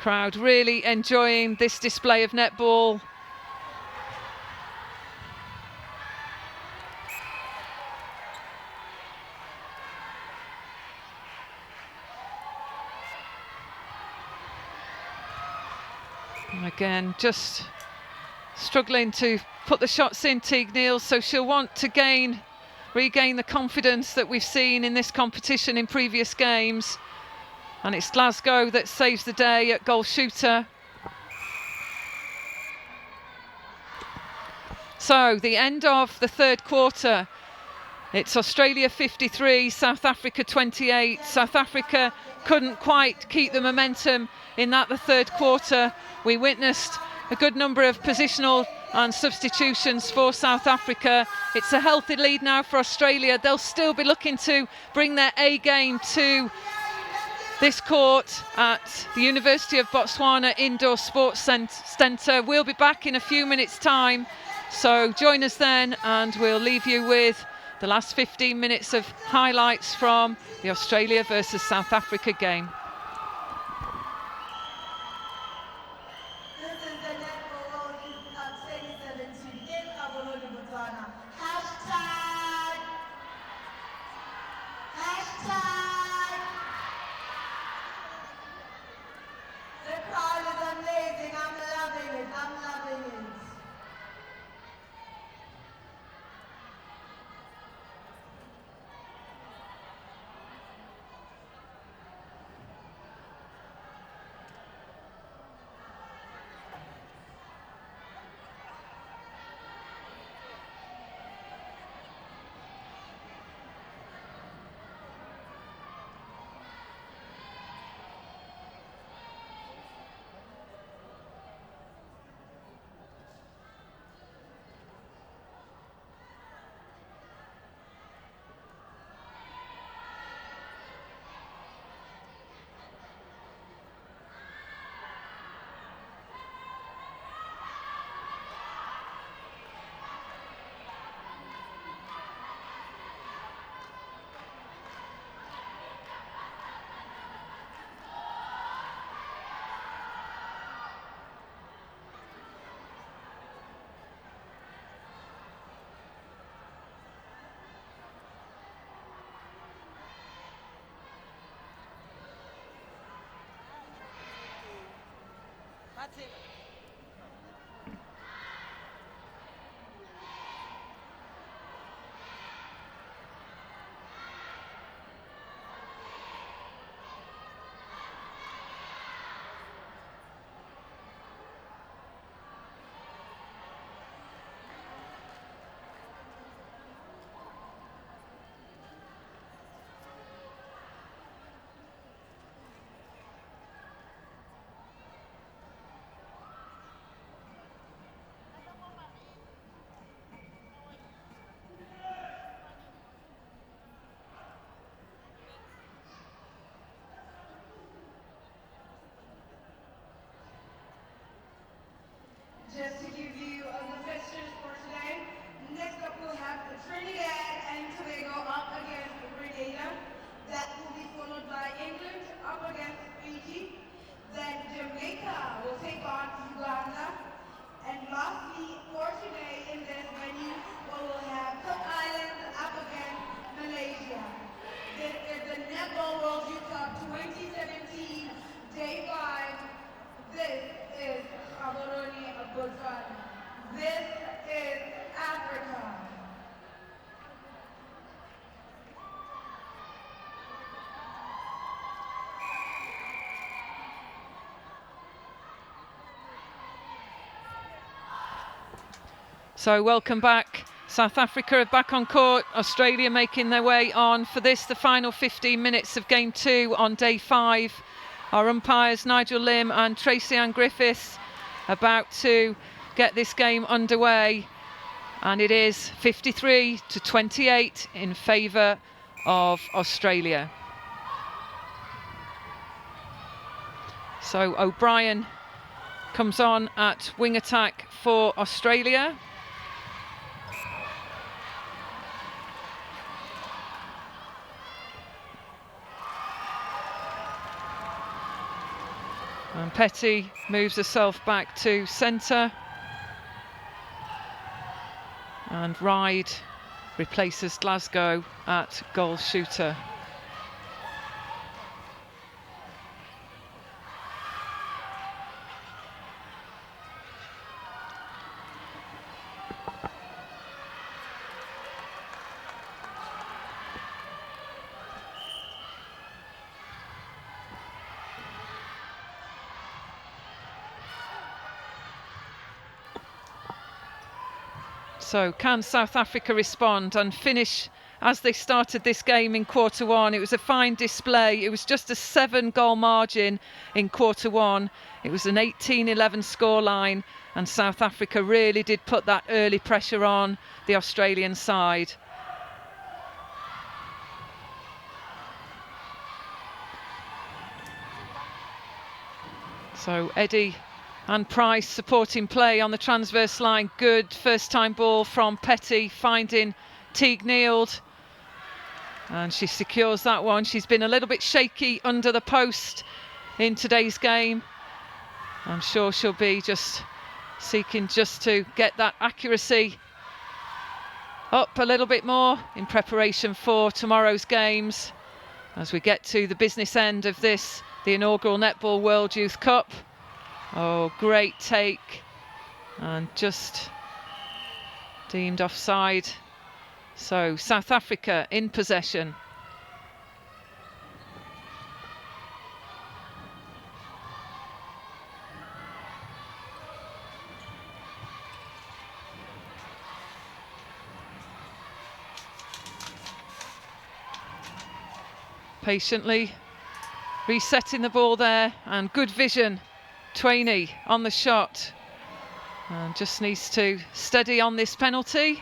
Crowd really enjoying this display of netball. Again, just struggling to put the shots in, Teague Neal, so she'll want to gain regain the confidence that we've seen in this competition in previous games. And it's Glasgow that saves the day at goal shooter. So the end of the third quarter. It's Australia 53, South Africa 28. South Africa couldn't quite keep the momentum in the third quarter. We witnessed a good number of positional and substitutions for South Africa. It's a healthy lead now for Australia. They'll still be looking to bring their A game to this court at the University of Botswana Indoor Sports Centre. We'll be back in a few minutes' time, so join us then, and we'll leave you with the last 15 minutes of highlights from the Australia versus South Africa game. This is the Netball World Youth Cup 2017 in Gaborone, Botswana. Hashtag. The crowd is amazing. I'm loving it. That's it. Just to give you the fixtures for today, next up we'll have Trinidad and Tobago up against Grenada. That will be followed by England up against Fiji. Then Jamaica will take on Uganda. And lastly, for today in this venue, we will have Cook Islands up against Malaysia. This is the Netball World Youth Cup 2017, Day 5. This is Gaborone, Botswana. This is Africa. So welcome back. South Africa are back on court. Australia making their way on for this, the final 15 minutes of Game 2 on Day 5. Our umpires, Nigel Lim and Tracy Ann Griffiths, about to get this game underway. And it is 53-28 in favour of Australia. So O'Brien comes on at wing attack for Australia. And Petty moves herself back to centre. And Ryde replaces Glasgow at goal shooter. So can South Africa respond and finish as they started this game in quarter one? It was a fine display. It was just a 7-goal margin in quarter one. It was an 18-11 scoreline, and South Africa really did put that early pressure on the Australian side. So Eddie and Price supporting play on the transverse line. Good first time ball from Petty, finding Teague Neild, and she secures that one. She's been a little bit shaky under the post in today's game. I'm sure she'll be just seeking just to get that accuracy up a little bit more in preparation for tomorrow's games as we get to the business end of this, the inaugural Netball World Youth Cup. Oh, great take, and just deemed offside. So South Africa in possession. Patiently resetting the ball there, and good vision. Twainey on the shot, and just needs to steady on this penalty.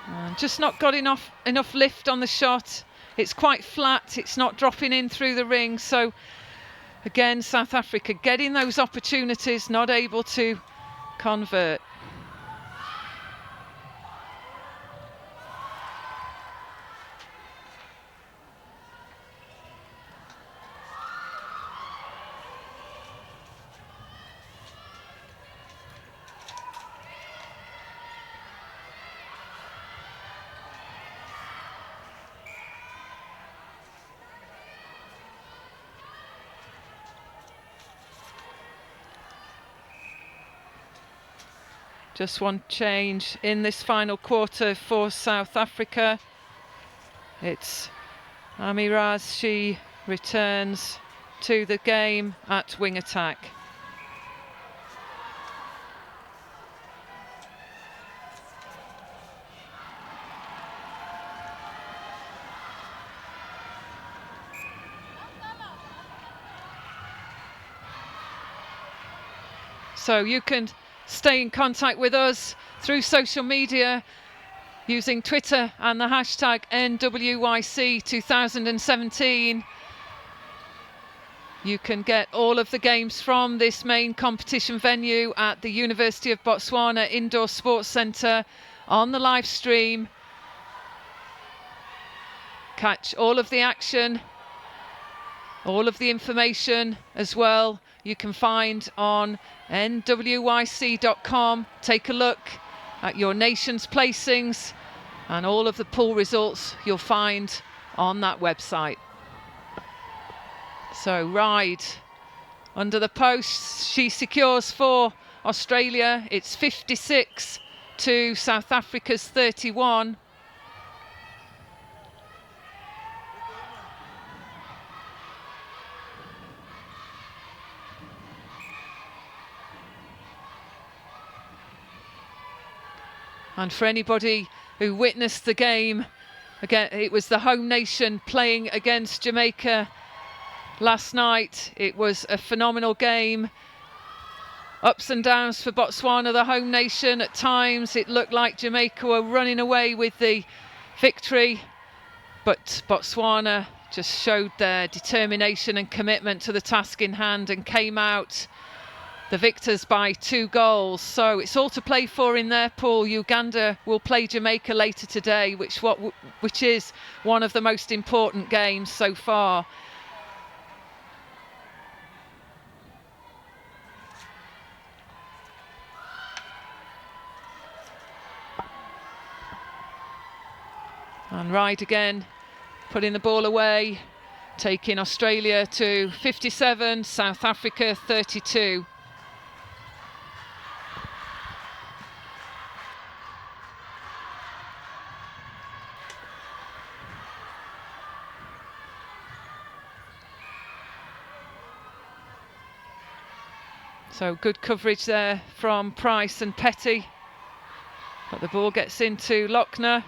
And just not got enough lift on the shot. It's quite flat, it's not dropping in through the ring. So again, South Africa getting those opportunities, not able to convert. Just one change in this final quarter for South Africa. It's Amiraz. She returns to the game at wing attack. So you can stay in contact with us through social media using Twitter and the hashtag NWYC2017. You can get all of the games from this main competition venue at the University of Botswana Indoor Sports Centre on the live stream. Catch all of the action, all of the information as well. You can find on NWYC.com. Take a look at your nation's placings, and all of the pool results you'll find on that website. So Ride under the post, she secures for Australia. It's 56 to South Africa's 31. And for anybody who witnessed the game, again, it was the home nation playing against Jamaica last night. It was a phenomenal game. Ups and downs for Botswana, the home nation. At times it looked like Jamaica were running away with the victory, but Botswana just showed their determination and commitment to the task in hand and came out the victors by 2 goals. So it's all to play for in their pool. Uganda will play Jamaica later today, which is one of the most important games so far. And Ride again, putting the ball away, taking Australia to 57, South Africa 32. So good coverage there from Price and Petty. But the ball gets into Lochner.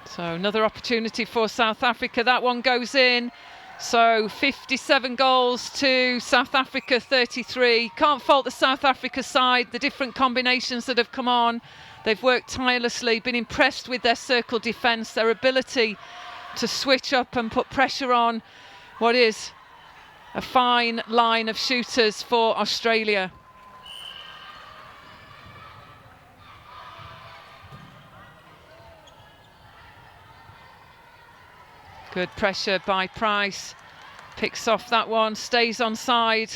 So another opportunity for South Africa. That one goes in. So 57 goals to South Africa 33. Can't fault the South Africa side, the different combinations that have come on. They've worked tirelessly, been impressed with their circle defence, their ability to switch up and put pressure on what is a fine line of shooters for Australia. Good pressure by Price. Picks off that one, stays on side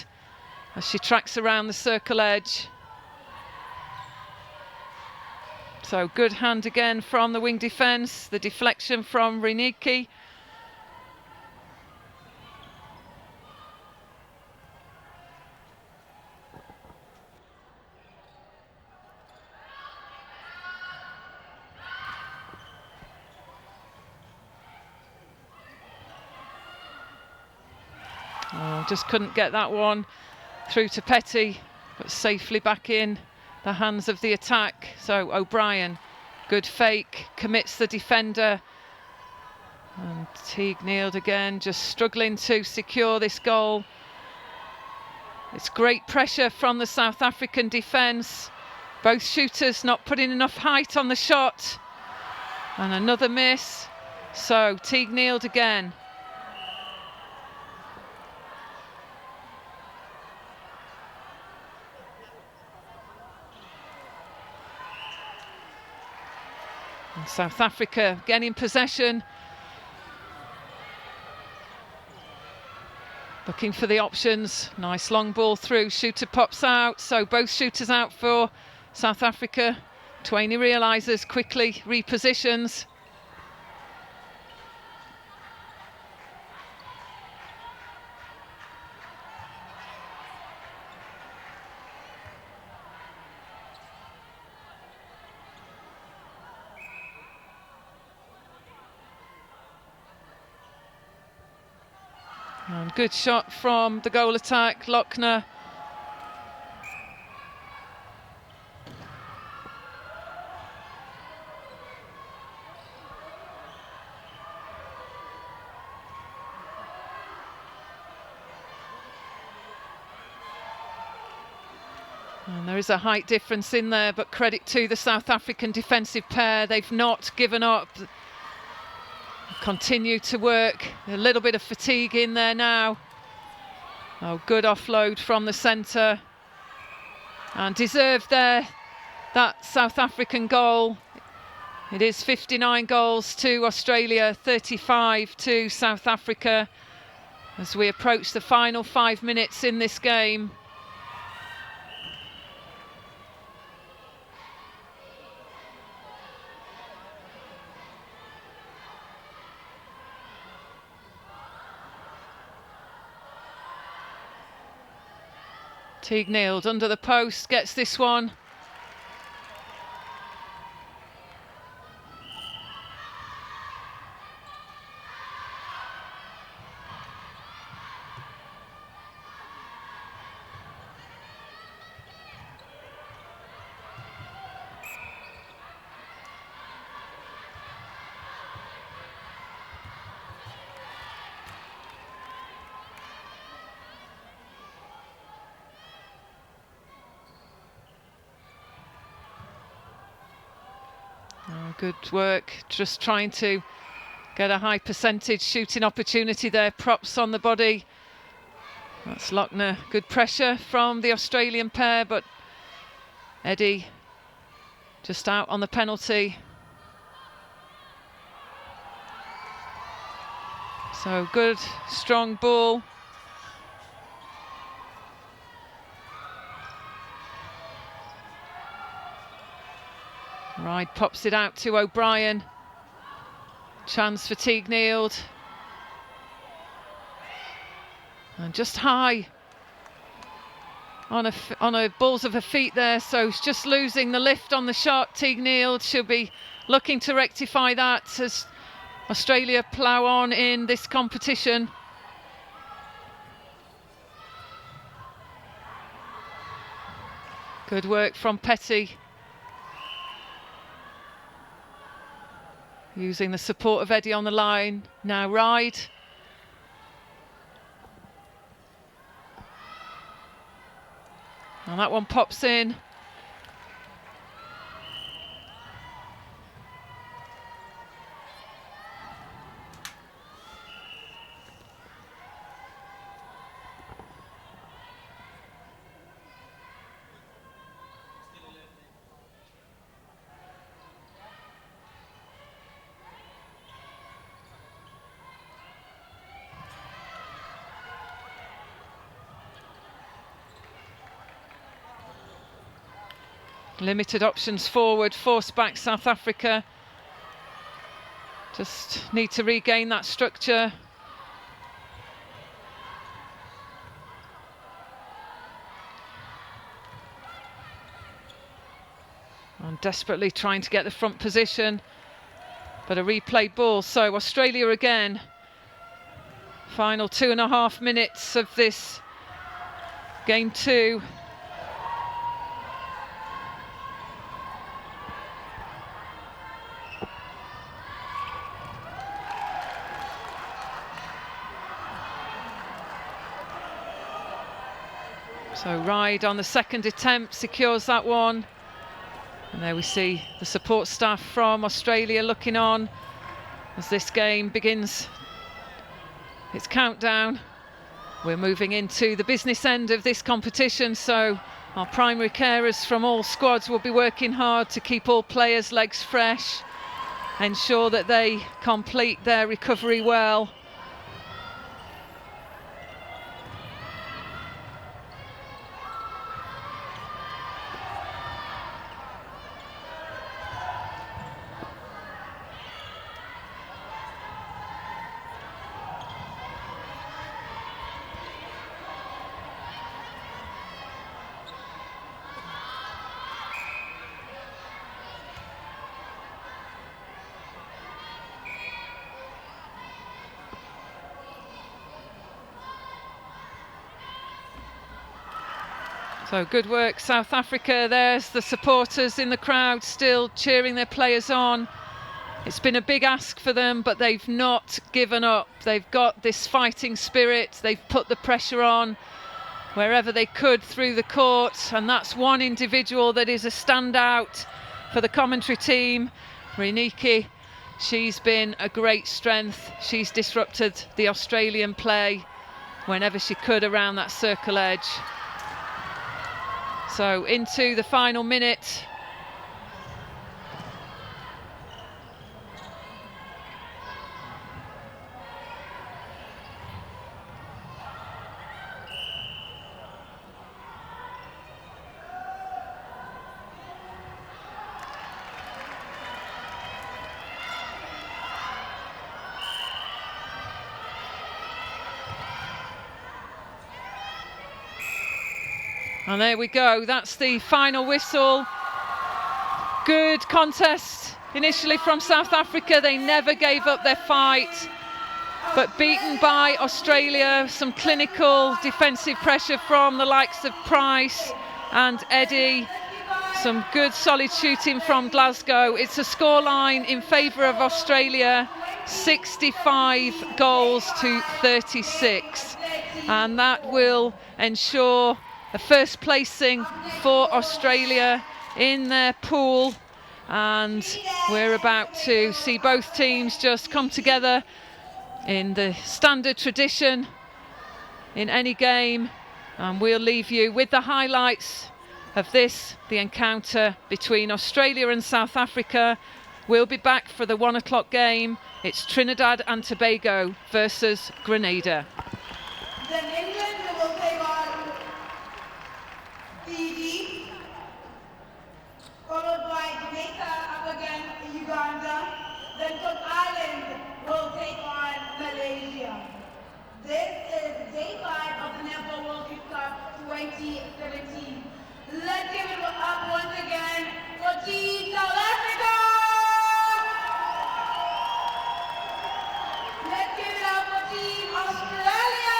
as she tracks around the circle edge. So good hand again from the wing defence. The deflection from Riniki. Oh, just couldn't get that one through to Petty, but safely back in the hands of the attack. So O'Brien, good fake, commits the defender. And Teague Neald again, just struggling to secure this goal. It's great pressure from the South African defence. Both shooters not putting enough height on the shot. And another miss. So Teague Neald again. And South Africa again in possession. Looking for the options. Nice long ball through. Shooter pops out. So both shooters out for South Africa. Twainey realises, quickly repositions. And good shot from the goal attack, Lochner. And there is a height difference in there, but credit to the South African defensive pair. They've not given up. Continue to work. A little bit of fatigue in there now. Oh, good offload from the centre. And deserved there, that South African goal. It is 59 goals to Australia, 35 to South Africa as we approach the final 5 minutes in this game. Teague Neald under the post, gets this one. Good work, just trying to get a high percentage shooting opportunity there. Props on the body. That's Lochner. Good pressure from the Australian pair, but Eddie just out on the penalty. So good, strong ball. Ride pops it out to O'Brien. Chance for Teague-Nield. And just high on a balls of her feet there, so she's just losing the lift on the shot. Teague-Nield, she'll be looking to rectify that as Australia plough on in this competition. Good work from Petty. Using the support of Eddie on the line. Now Ride. And that one pops in. Limited options forward, force back South Africa. Just need to regain that structure. And desperately trying to get the front position, but a replay ball. So Australia again. Final 2.5 minutes of this game 2. So Ride on the second attempt secures that one. And there we see the support staff from Australia looking on as this game begins its countdown. We're moving into the business end of this competition, so our primary carers from all squads will be working hard to keep all players' legs fresh, ensure that they complete their recovery well. So good work, South Africa. There's the supporters in the crowd still cheering their players on. It's been a big ask for them, but they've not given up. They've got this fighting spirit. They've put the pressure on wherever they could through the court, and that's one individual that is a standout for the commentary team, Riniki. She's been a great strength. She's disrupted the Australian play whenever she could around that circle edge. So into the final minute. And there we go, that's the final whistle. Good contest initially from South Africa. They never gave up their fight, but beaten by Australia. Some clinical defensive pressure from the likes of Price and Eddie. Some good solid shooting from Glasgow. It's a scoreline in favour of Australia, 65 goals to 36. And that will ensure a first placing for Australia in their pool, and we're about to see both teams just come together in the standard tradition in any game, and we'll leave you with the highlights of this, the encounter between Australia and South Africa. We'll be back for the 1 o'clock game. It's Trinidad and Tobago versus Grenada. Then England will take on Fiji, followed by Jamaica 2017. Let's give it up once again for Team South Africa! Let's give it up for Team Australia!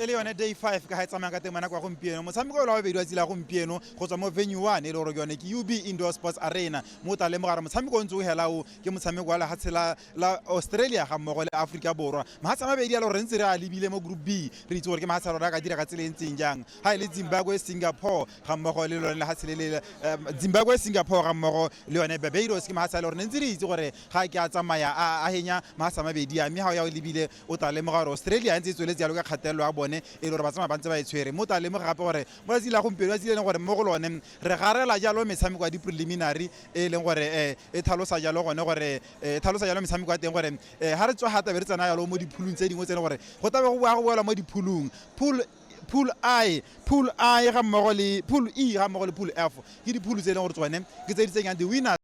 e le yone day 5 ka ha e tsamaya ka teng mana kwa gompieno motshameko o la bobedi wa tsela gompieno go tswa mo venue 1 e le gore ke yone ke UB Indoor Sports Arena mo ta le mogare motshameko o ntse o hela o ke motshameko wa lehatshe la Australia ga mmogo le Africa Borwa mahatsa mabedi ya le gore ntse re a lebile mo group B re itse gore ke mahatsa rona ka dira ka tsela e ntseng jang ha ile Zimbabwe Singapore ga mmogo le lone lehatshe le Zimbabwe Singapore ga mmogo le yone Barbados ke mahatsa le gore ntse re itse gore ga ke a tsamaya a henya mahatsa mabedi a mme ha ya o lebile o ta le mogare Australia ntse tsweletse ya lo ka kgatelelo a bone e le gore ba tsama ba ntse ba e tshwere mo ta le mo gape gore mo tsela gompieno ba tsile gore mo go lone re garela jalo metshameko ya di preliminary e leng gore e tlhalosa jalo gone gore tlhalosa jalo metshameko ya teng gore ha re tswa hata be re tsena jalo mo diphulung tse dingwe tse gore go tabe go boela mo diphulung pool I ga mmogo le pool E ga mmogo le pool F ke diphulu tse e leng gore tsone ke tse di tsenyang di winners